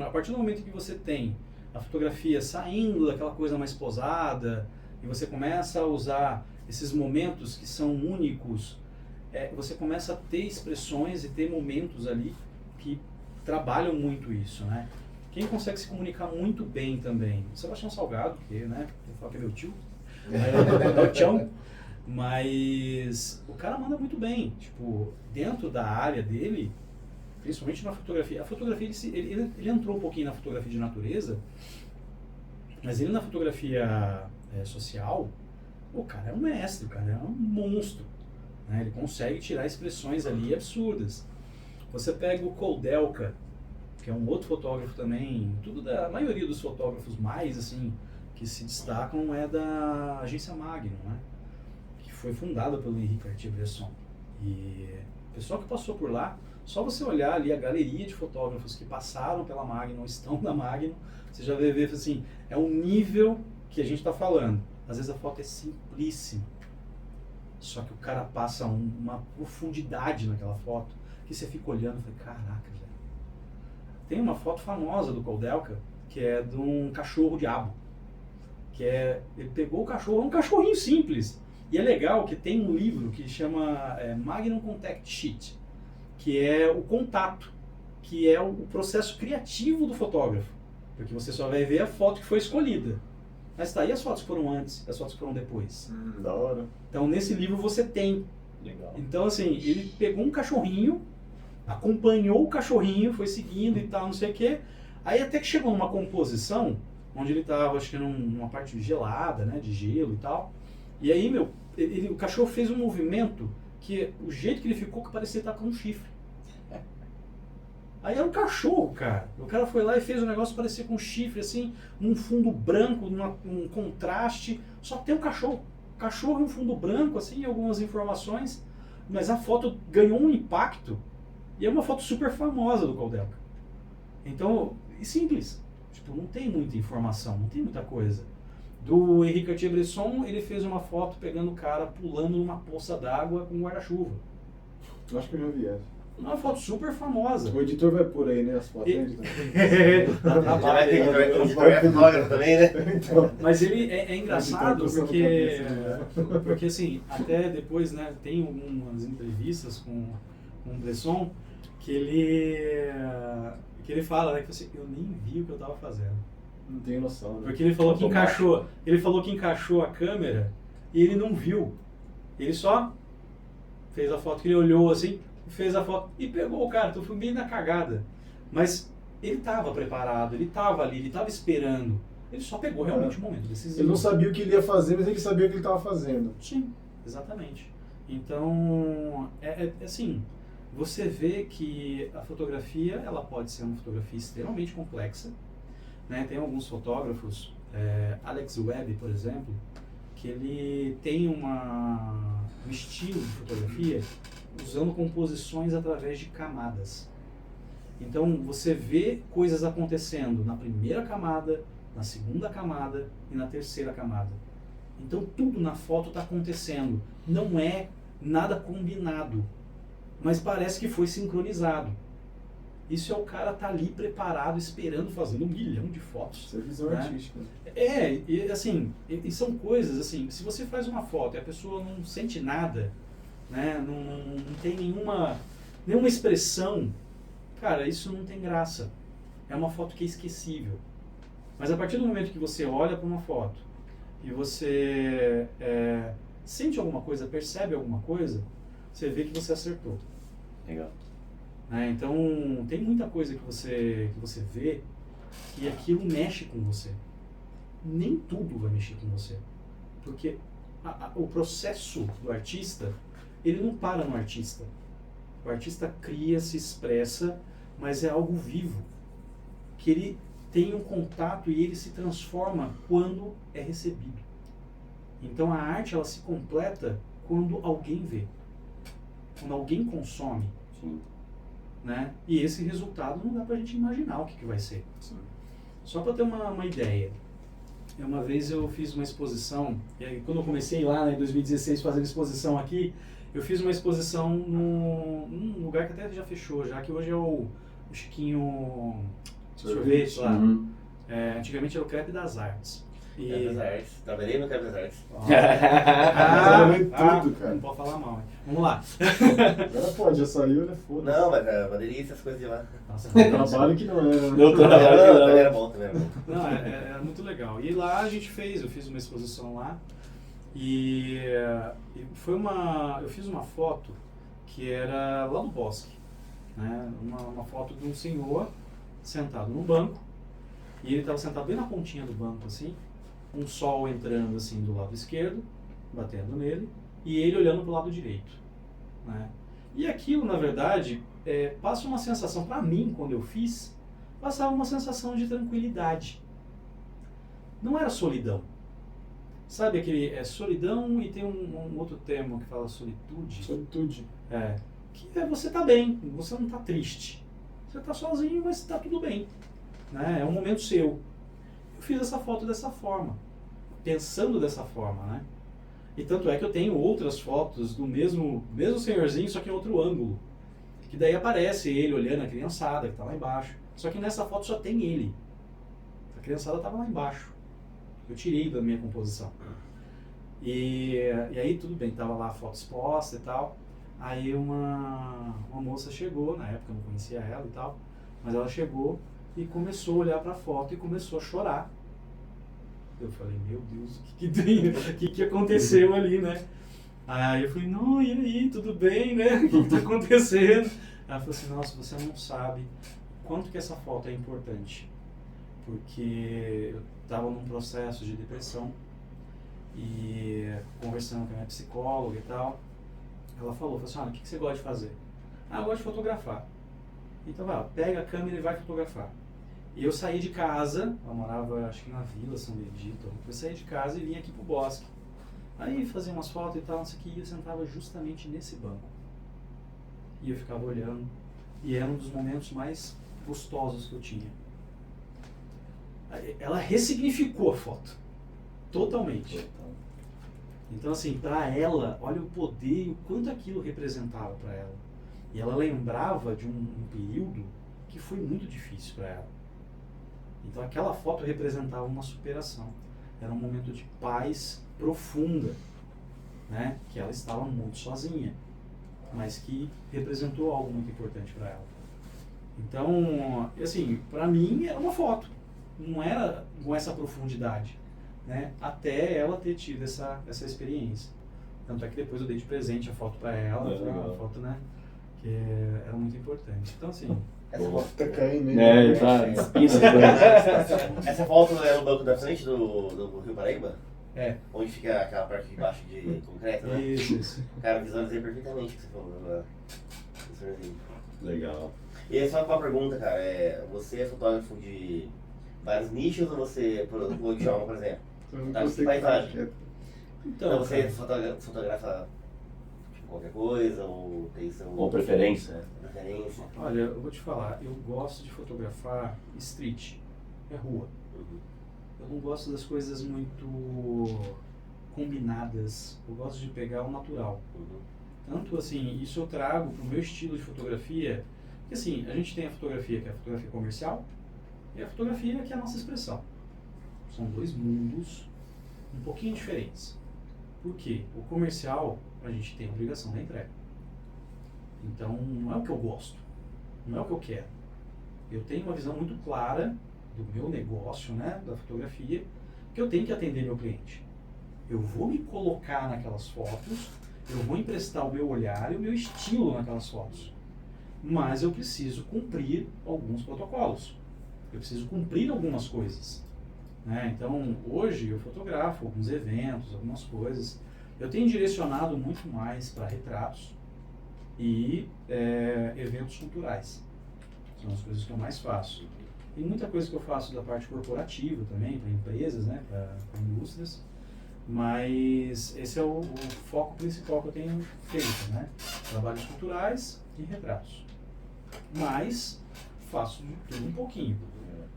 a partir do momento que você tem a fotografia saindo daquela coisa mais posada e você começa a usar esses momentos que são únicos, você começa a ter expressões e ter momentos ali que trabalham muito isso, né? Quem consegue se comunicar muito bem também, Sebastião Salgado, que, né, eu falo que é meu tio, é o tchão, mas o cara manda muito bem, tipo, dentro da área dele, principalmente na fotografia. A fotografia, ele entrou um pouquinho na fotografia de natureza, mas ele na fotografia social, o cara é um mestre, o cara é um monstro, né? Ele consegue tirar expressões ali absurdas. Você pega o Koudelka, que é um outro fotógrafo também, a maioria dos fotógrafos mais, assim, que se destacam é da agência Magnum, né? Que foi fundada pelo Henri Cartier-Bresson. E o pessoal que passou por lá, só você olhar ali a galeria de fotógrafos que passaram pela Magnum, estão na Magnum, você já vai ver, assim, é o nível que a gente está falando. Às vezes a foto é simplíssima, só que o cara passa uma profundidade naquela foto, que você fica olhando e fala, caraca, velho. Tem uma foto famosa do Koudelka, que é de um cachorro diabo. Ele pegou o cachorro, é um cachorrinho simples. E é legal que tem um livro que chama Magnum Contact Sheet, que é o contato, que é o processo criativo do fotógrafo. Porque você só vai ver a foto que foi escolhida. Mas tá, e as fotos que foram antes, as fotos que foram depois? Da hora. Então nesse livro você tem. Legal. Então assim, ele pegou um cachorrinho, acompanhou o cachorrinho, foi seguindo e tal, não sei o quê. Aí até que chegou numa composição, onde ele estava, acho que numa parte gelada, né, de gelo e tal. E aí, o cachorro fez um movimento que o jeito que ele ficou que parecia estar com um chifre. Aí era um cachorro, cara. O cara foi lá e fez o negócio parecer com um chifre, assim, num fundo branco, um contraste. Só tem um cachorro. Cachorro e um fundo branco, assim, algumas informações. Mas a foto ganhou um impacto. E é uma foto super famosa do Koudelka. Então, e simples. Tipo, não tem muita informação, não tem muita coisa. Do Henri Cartier-Bresson, ele fez uma foto pegando o cara pulando numa poça d'água com um guarda-chuva. Eu acho que eu já vi essa. Uma foto super famosa. O editor vai por aí, né? As fotos. Né? Já vai ter que editor é fotógrafo também, né? Então, Mas ele é engraçado Editor porque assim, até depois, né, tem algumas entrevistas com o Bresson que ele fala, né, que assim, eu nem vi o que eu estava fazendo. não tenho noção. Né? Porque ele falou que encaixou a câmera e ele não viu. Ele só fez a foto que ele olhou assim, fez a foto e pegou o cara. Então foi bem na cagada. Mas ele estava preparado, ele estava ali, ele estava esperando. Ele só pegou realmente o momento decisivo. Ele não sabia o que ele ia fazer, mas ele sabia o que ele estava fazendo. Sim, exatamente. Então, assim, você vê que a fotografia, ela pode ser uma fotografia extremamente complexa, né? Tem alguns fotógrafos, Alex Webb, por exemplo, que ele tem um estilo de fotografia usando composições através de camadas. Então, você vê coisas acontecendo na primeira camada, na segunda camada e na terceira camada. Então, tudo na foto está acontecendo. Não é nada combinado, mas parece que foi sincronizado. Isso é o cara tá ali preparado, esperando, fazendo 1 milhão de fotos. Isso é visão né? artística. E assim, e são coisas assim, se você faz uma foto e a pessoa não sente nada, né, não tem nenhuma expressão, cara, isso não tem graça. É uma foto que é esquecível. Mas a partir do momento que você olha para uma foto e você sente alguma coisa, percebe alguma coisa, você vê que você acertou. Legal. Né? Então, tem muita coisa que você vê e aquilo mexe com você. Nem tudo vai mexer com você. Porque o processo do artista, ele não para no artista. O artista cria, se expressa, mas é algo vivo. Que ele tem um contato e ele se transforma quando é recebido. Então a arte, ela se completa quando alguém vê. Quando alguém consome. Sim. Né? E esse resultado não dá pra gente imaginar o que vai ser. Sim. Só para ter uma ideia. Uma vez eu fiz uma exposição, e aí, quando eu comecei lá, né, em 2016 fazendo exposição aqui, eu fiz uma exposição num lugar que até já fechou, já que hoje é o Chiquinho Sorvete lá. Uhum. Antigamente era o Crepe das Artes. Crepe das Artes. Trabalhei no Crepe das Artes. Tudo, cara. Não pode falar mal, hein? Vamos lá. Agora pode, já saiu, né? Foda-se. Não, mas é uma delícia as coisas de lá. Nossa, Trabalho que não é, né? Eu trabalho Também era bom, também era bom. não, é muito legal. E lá a gente eu fiz uma exposição lá e eu fiz uma foto que era lá no bosque, né? Uma foto de um senhor sentado num banco e ele estava sentado bem na pontinha do banco assim, um sol entrando assim do lado esquerdo, batendo nele e ele olhando para o lado direito, né? E aquilo, na verdade, passa uma sensação, para mim, quando eu fiz, passava uma sensação de tranquilidade. Não era solidão. Sabe aquele solidão e tem um outro termo que fala solitude? Solitude. Que você tá bem, você não tá triste. Você tá sozinho, mas tá tudo bem. Né? É um momento seu. Eu fiz essa foto dessa forma, pensando dessa forma, né? E tanto é que eu tenho outras fotos do mesmo senhorzinho, só que em outro ângulo. Que daí aparece ele olhando a criançada que tá lá embaixo. Só que nessa foto só tem ele. A criançada tava lá embaixo. Eu tirei da minha composição. E aí tudo bem, tava lá a foto exposta e tal. Aí uma moça chegou, na época eu não conhecia ela e tal, mas ela chegou e começou a olhar para a foto e começou a chorar. Eu falei, meu Deus, o que aconteceu ali, né? Aí eu falei, não, e aí, tudo bem, né? O que está acontecendo? Ela falou assim, nossa, você não sabe quanto que essa foto é importante. Porque eu estava num processo de depressão e conversando com a minha psicóloga e tal, ela falou assim, olha, o que você gosta de fazer? Eu gosto de fotografar. Então pega a câmera e vai fotografar. E eu saí de casa, eu morava acho que na Vila São Benedito, eu saí de casa e vim aqui pro bosque. Aí fazia umas fotos e tal, não sei o que, e eu sentava justamente nesse banco. E eu ficava olhando, e era um dos momentos mais gostosos que eu tinha. Ela ressignificou a foto, totalmente. Então assim, para ela, olha o poder e o quanto aquilo representava para ela. E ela lembrava de um período que foi muito difícil para ela. Então aquela foto representava uma superação. Era um momento de paz profunda, né? Que ela estava muito sozinha, mas que representou algo muito importante para ela. Então, assim, para mim era uma foto, não era com essa profundidade, né? Até ela ter tido essa experiência. Tanto é que depois eu dei de presente a foto para ela, uma foto, né? Que era muito importante. Então, assim... Essa foto tá caindo aí. Tá, essa foto é no banco da frente do Rio Paraíba? Onde fica aquela parte de baixo de concreto, né? Isso. Cara, visualizei perfeitamente o que você falou agora. Legal. E aí, só uma pergunta, cara. Você é fotógrafo de vários nichos ou você, o Djalma, por exemplo? Tá de paisagem? Então, você fotografa tipo, qualquer coisa ou tem seu... Ou preferência? Olha, eu vou te falar, eu gosto de fotografar street, rua. Eu não gosto das coisas muito combinadas, eu gosto de pegar o natural. Tanto assim, isso eu trago para o meu estilo de fotografia, porque assim, a gente tem a fotografia que é a fotografia comercial e a fotografia que é a nossa expressão. São dois mundos um pouquinho diferentes. Por quê? O comercial, a gente tem a obrigação da entrega. Então, não é o que eu gosto, não é o que eu quero. Eu tenho uma visão muito clara do meu negócio, né, da fotografia, que eu tenho que atender meu cliente. Eu vou me colocar naquelas fotos, eu vou emprestar o meu olhar e o meu estilo naquelas fotos. Mas eu preciso cumprir alguns protocolos. Eu preciso cumprir algumas coisas. Né? Então, hoje eu fotografo alguns eventos, algumas coisas. Eu tenho direcionado muito mais para retratos e eventos culturais. São as coisas que eu mais faço. Tem muita coisa que eu faço da parte corporativa também, para empresas, né, para indústrias, mas esse é o foco principal que eu tenho feito, né? Trabalhos culturais e retratos. Mas faço de tudo um pouquinho.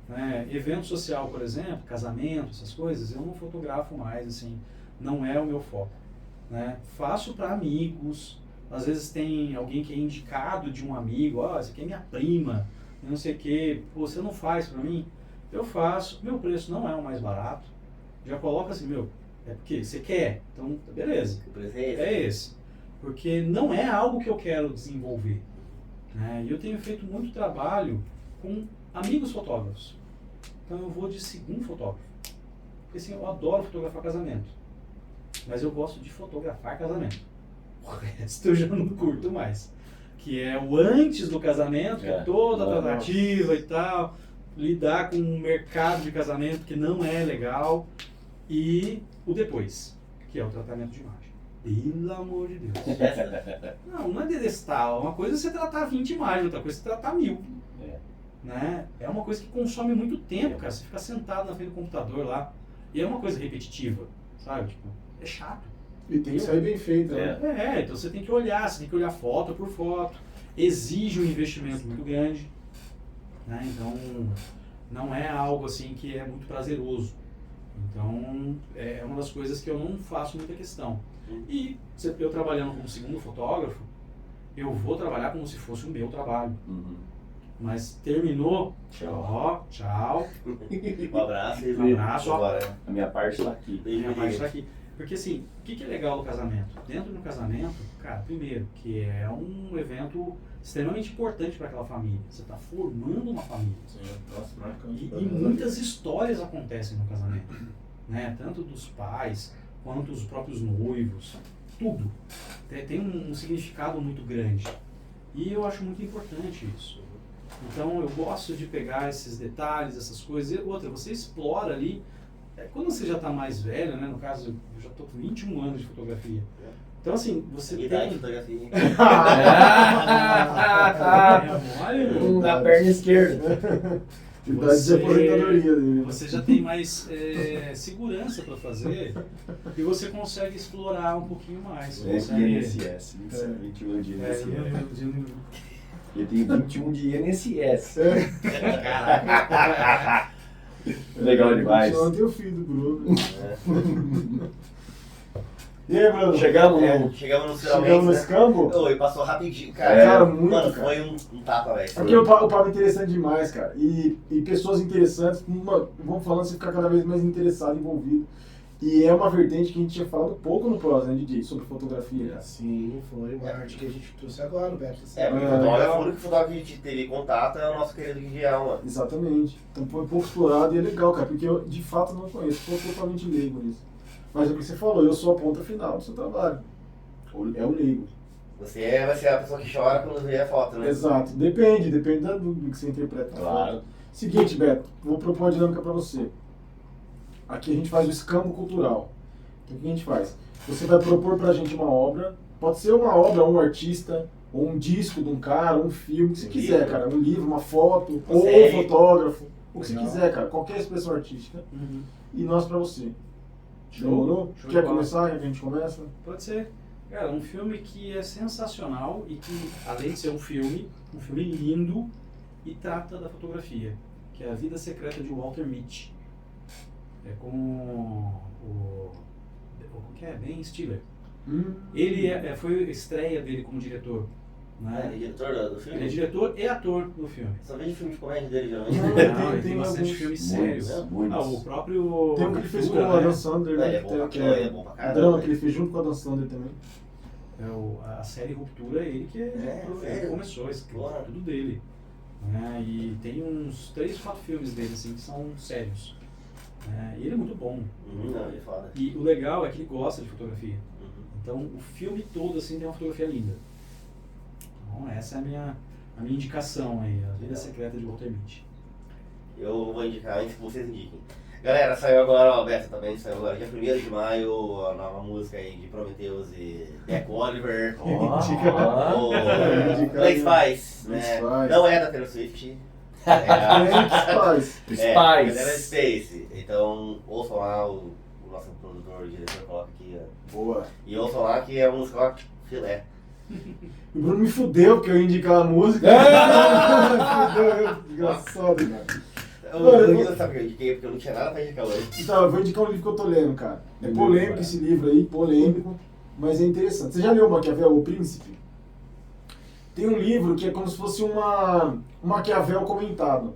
Né? Evento social, por exemplo, casamento, essas coisas, eu não fotografo mais, assim, não é o meu foco. Né? Faço para amigos. Às vezes tem alguém que é indicado de um amigo, essa aqui é minha prima, não sei o que, você não faz pra mim? Eu faço, meu preço não é o mais barato, já coloca assim, é porque você quer, então beleza, O preço é esse. é esse. Porque não é algo que eu quero desenvolver. Né? E eu tenho feito muito trabalho com amigos fotógrafos. Então eu vou de segundo fotógrafo. Porque assim, eu adoro fotografar casamento. Mas eu gosto de fotografar casamento. O resto eu já não curto mais. Que é o antes do casamento, que é toda a tratativa e tal. Lidar com um mercado de casamento que não é legal. E o depois, que é o tratamento de imagem. Pelo amor de Deus. Não é dedestal. Uma coisa é você tratar 20 imagens, outra coisa é você tratar 1000. Né? É uma coisa que consome muito tempo, cara. Você fica sentado na frente do computador lá. E é uma coisa repetitiva, sabe? Tipo, é chato. E tem que sair bem feito, né? Então você tem que olhar foto por foto. Exige um investimento muito grande. Né? Então, não é algo assim que é muito prazeroso. Então, é uma das coisas que eu não faço muita questão. E eu trabalhando como segundo fotógrafo, eu vou trabalhar como se fosse o meu trabalho. Mas terminou, tchau. Um abraço. Um abraço. Agora. A minha parte está aqui. A minha parte está aqui. Porque assim, o que é legal do casamento? Dentro do casamento, cara, primeiro, que é um evento extremamente importante para aquela família. Você está formando uma família. Nossa, marcante. E muitas histórias acontecem no casamento. Né? Tanto dos pais, quanto os próprios noivos. Tudo. Tem um significado muito grande. E eu acho muito importante isso. Então eu gosto de pegar esses detalhes, essas coisas. E outra, você explora ali. Quando você já está mais velho, né? No caso, eu já estou com 21 anos de fotografia. Então assim, você Idade tem... de fotografia. Na perna esquerda. Idade de aposentadoria dele. Você já tem mais segurança para fazer e você consegue explorar um pouquinho mais. Você consegue... INSS, 21 de INSS. Eu Eu tenho 21 de INSS. Caraca. Legal demais. Não tem o filho do Bruno. E aí, Bruno? Chegamos no Chegamos finalmente, nesse campo? Oi, passou rapidinho, Cara, muito, mano, cara. foi um tapa, velho. Porque o papo é interessante demais, cara. E pessoas interessantes, vamos falando, você fica cada vez mais interessado, envolvido. E é uma vertente que a gente tinha falado pouco no Pros, né, DJ, sobre fotografia. Sim, foi uma arte que a gente trouxe agora, Beto. Porque o único fotógrafo que a gente teve contato é o nosso querido Guidião, mano. Exatamente. Então foi pouco explorado e é legal, cara, porque eu de fato não conheço, sou totalmente leigo nisso. Mas é o que você falou, eu sou a ponta final do seu trabalho. É o leigo. Você vai ser a pessoa que chora quando vê a foto, né? Exato. Depende do que você interpreta. Claro. Seguinte, Beto, vou propor uma dinâmica pra você. Aqui a gente faz o escambo cultural. Então o que a gente faz? Você vai propor pra gente uma obra, pode ser uma obra, um artista, ou um disco de um cara, um filme, o que você quiser, cara. Um livro, uma foto, ou um fotógrafo, o que você quiser, cara. Qualquer expressão artística. E nós pra você. Demorou? Show Quer de bola. começar? Quer que a gente começa? Pode ser. Cara, um filme que é sensacional e que, além de ser um filme lindo e trata da fotografia, que é A Vida Secreta de Walter Mitty. É com o que é? Ben Stiller. Ele foi a estreia dele como diretor. Né? É diretor do filme? Ele é diretor e ator do filme. Só vejo filme de comédia dele, geralmente. Não, ele tem tem bastante alguns- filmes sérios. muitos. O próprio... Tem um que ele fez com Abertura, o né? Adam Sandler, Ele né? é bom pra Que caramba, é ele é bom pra o caramba. drama que ele fez junto com o Adam Sandler também. A série Ruptura, ele que ele sério? começou, escreveu Porra. tudo dele. Né? E tem uns 3, 4 filmes dele assim, que são sérios. E ele é muito bom. Não, ele é foda. E o legal é que ele gosta de fotografia. Então o filme todo assim, tem uma fotografia linda. Então essa é a minha indicação aí, A Vida Secreta de Walter Mitty. Eu vou indicar antes que vocês indiquem. Galera, saiu agora, ó, Beto também, saiu agora dia 1º de maio, a nova música aí de Prometheus e Deco Oliver. O Black Spice, né? Spice. Não é da Taylor Swift. É Spice. Banana Space. Então, ouçam lá, o nosso produtor, o diretor coloca aqui, ó. Boa. E ouçam lá que é a música, ó, filé. O Bruno me fudeu porque eu ia indicar a música. Fudeu, desgraçado, cara. Eu não sabe o que eu indiquei, porque eu não tinha nada pra indicar hoje. Então, eu vou indicar um livro que eu tô lendo, cara. É polêmico esse livro aí, polêmico, mas é interessante. Você já leu Maquiavel, O Príncipe? Tem um livro que é como se fosse uma Maquiavel comentado.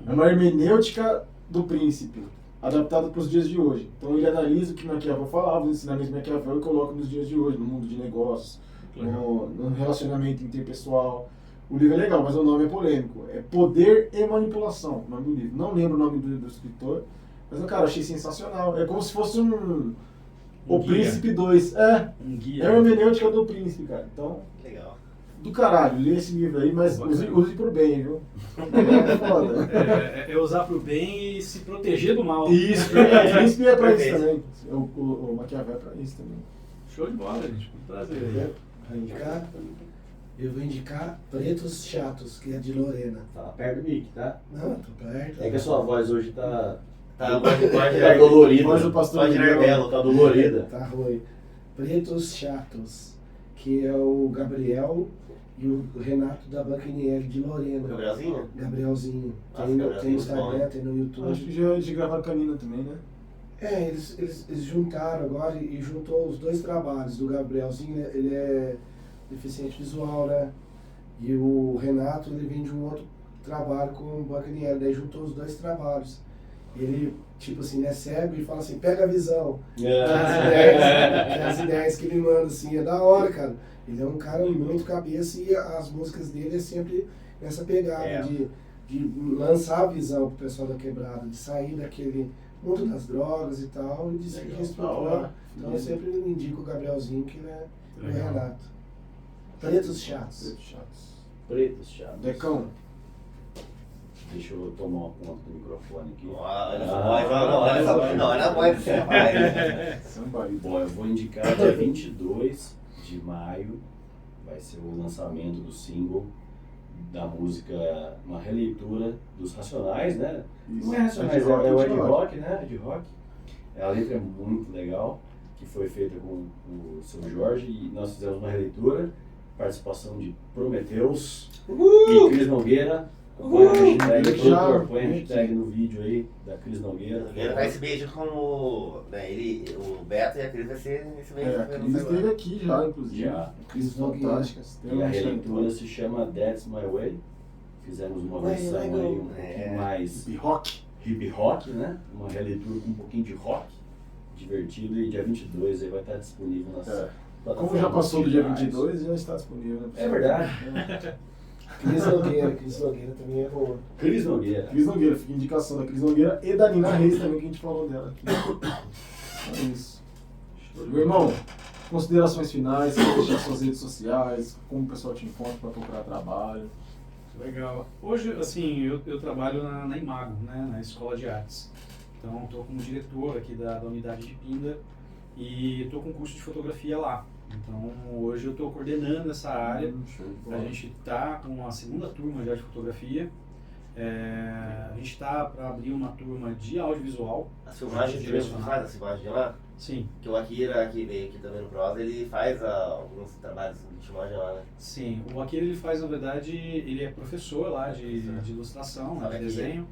É uma hermenêutica do Príncipe, adaptado para os dias de hoje. Então ele analisa o que Maquiavel falava, os ensinamentos de Maquiavel e coloca nos dias de hoje, no mundo de negócios, no relacionamento interpessoal. O livro é legal, mas o nome é polêmico. É Poder e Manipulação, o nome do livro. Não lembro o nome do escritor, mas, cara, eu achei sensacional. É como se fosse O guia. Príncipe 2. É, Um guia. é uma hermenêutica do Príncipe, cara. Então, Legal. do caralho, lê esse livro aí, mas use por bem, viu? É foda. É usar pro bem e se proteger do mal. Isso, o Príncipe é pra isso Perfeito. também. O Maquiavel é pra isso também. Show de bola, gente. Um prazer. Vai indicar? Eu vou indicar Pretos Chatos, que é de Lorena. Tá perto do mic, tá? Não, tô perto. É que a sua voz hoje tá Tá, pode tá dolorida. Voz do pastor Pode Miguel. Belo. Tá dolorida. Tá ruim. Pretos Chatos, que é o Gabriel e o Renato da Banquinieri de Lorena. Gabrielzinho? Gabrielzinho. Nossa, Tem Gabriel, no Instagram, muito bom, tem no YouTube. Acho que já de gravar canina também, né? É, eles juntaram agora e juntou os dois trabalhos. Do Gabrielzinho, ele é deficiente visual, né? E o Renato, ele vem de um outro trabalho com o Banquinieri, daí juntou os dois trabalhos. Ele, tipo assim, é cego e fala assim, pega a visão. As ideias que ele manda, assim, é da hora, cara. Ele é um cara muito cabeça e as músicas dele é sempre nessa pegada de lançar a visão pro pessoal da quebrada, de sair daquele mundo das drogas e tal, e de se Legal, da reestruturar. hora. Então eu sempre indico o Gabrielzinho, que é o Legal. Renato. Pretos Chatos. Pretos chatos. Pretos, chatos. Decão. Deixa eu tomar uma conta do microfone aqui. Olha essa voz, olha essa voz. Não, olha a voz que você faz. Samba aí. Bom, eu vou indicar dia 22 de maio, vai ser o lançamento do single da música, uma releitura dos Racionais, né? Não é Racionais, é o Ed Rock, né? Ed Rock. A letra é muito legal, que foi feita com o seu Jorge, e nós fizemos uma releitura, participação de Prometeus e Cris Nogueira. Põe a hashtag, produtor, põe a hashtag no vídeo aí da Cris Nogueira. Ele vai esse beijo com o. Né, o Beto e a Cris vai ser esse beijo. É, a Cris esteve aqui já, inclusive. Já. Cris fantásticas. Tem E a uma releitura se chama That's My Way. Fizemos uma versão aí um pouquinho mais hip rock. hip rock, né? Uma releitura com um pouquinho de rock, divertido, e dia 22 aí vai estar disponível nas plataformas Como já passou do dia digitais. 22, já está disponível. Né? É verdade. Cris Nogueira também é boa. Cris Nogueira. Cris Nogueira, fica a indicação da Cris Nogueira e da Nina Reis também, que a gente falou dela aqui. É isso. Meu irmão, considerações finais, quer deixar suas redes sociais, como o pessoal te encontra para procurar trabalho. Legal. Hoje, assim, eu trabalho na Imago, né, na Escola de Artes. Então, estou como diretor aqui da unidade de Pinda e estou com curso de fotografia lá. Então, hoje eu estou coordenando essa área. Show de A bola. gente está com a segunda turma já de fotografia. A gente está para abrir uma turma de audiovisual. A filmagem de mesmo faz a filmagem de lá? Sim, Que o Akira, que veio aqui também no Prosa, ele faz alguns trabalhos de filmagem lá, né? sim. O Akira, ele faz, na verdade, ele é professor lá de ilustração, né, de desenho.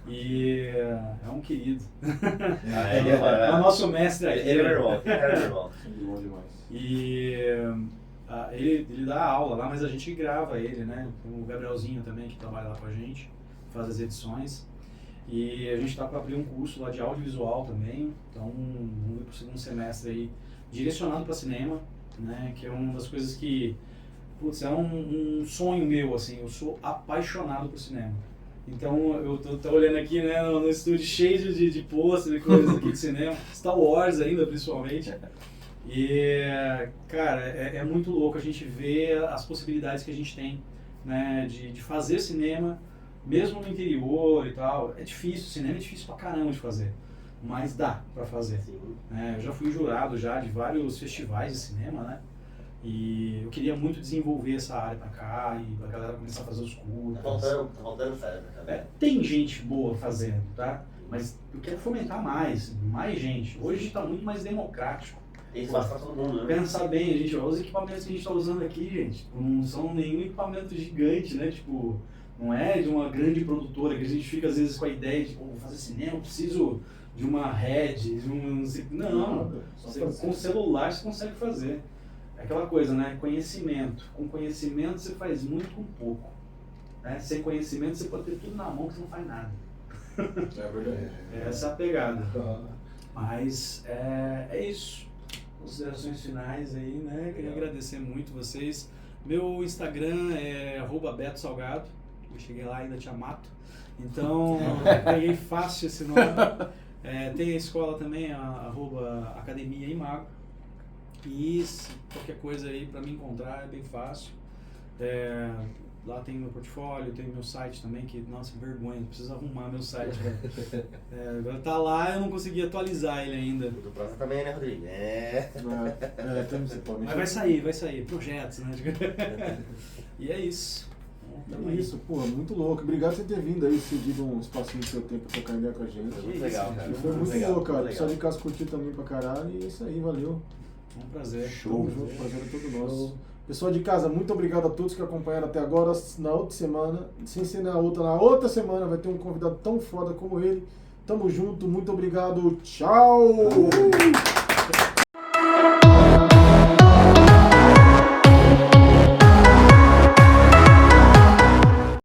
E é um querido. É o nosso mestre aqui. Ele é meu irmão. Ele é meu irmão. Sangue bom demais. E ele dá aula lá, mas a gente grava ele, né? Tem o Gabrielzinho também, que trabalha lá com a gente, faz as edições. E a gente está para abrir um curso lá de audiovisual também, então vamos ir para o segundo semestre aí, direcionado para cinema, né? Que é uma das coisas que, putz, é um sonho meu, assim, eu sou apaixonado por cinema. Então eu tô olhando aqui, né, no estúdio cheio de pôster e coisas aqui de cinema, Star Wars ainda principalmente. E, cara, é muito louco a gente ver as possibilidades que a gente tem, né, de fazer cinema, mesmo no interior e tal. É difícil, cinema é difícil pra caramba de fazer, mas dá pra fazer. Sim. Eu já fui jurado já de vários festivais de cinema, né, e eu queria muito desenvolver essa área pra cá e a galera começar a fazer os Tá curtas. faltando sério pra cá. Tem gente boa fazendo, tá? Mas eu quero fomentar mais gente. Hoje está muito mais democrático. Tem espaço pra todo mundo, né? Pensar bem, gente, os equipamentos que a gente está usando aqui, gente, tipo, não são nenhum equipamento gigante, né? Tipo, não é de uma grande produtora que a gente fica às vezes com a ideia de, pô, vou fazer cinema, eu preciso de uma Red, de um... Não, você, com o celular você consegue fazer. É aquela coisa, né? Conhecimento. Com conhecimento você faz muito com pouco. Né? Sem conhecimento você pode ter tudo na mão que você não faz nada. É verdade. Essa é a pegada. Ó, Mas é isso. Considerações finais aí, né? Queria agradecer muito vocês. Meu Instagram é @BetoSalgado. Eu cheguei lá e ainda tinha mato. Então, peguei fácil esse nome. Tem a escola também, @Academia Imago. E qualquer coisa aí para me encontrar é bem fácil. Lá tem meu portfólio, tem meu site também, que, nossa, vergonha, preciso arrumar meu site. Agora tá lá, eu não consegui atualizar ele ainda. Do próximo também, né, Rodrigo? Mas vai sair, projetos, né? E é isso. É isso, pô, muito louco. Obrigado por você ter vindo aí, cedido um espacinho do seu tempo pra trocar ideia com a gente. Foi muito legal, cara. E foi muito legal, louco, cara. O muito pessoal de legal. casa curtiu também pra caralho. E é isso aí, valeu. Um prazer. Tamo junto, prazer é todo nosso. Pessoal de casa, muito obrigado a todos que acompanharam até agora. Na outra semana, sem ser na outra semana, vai ter um convidado tão foda como ele. Tamo junto, muito obrigado. Tchau!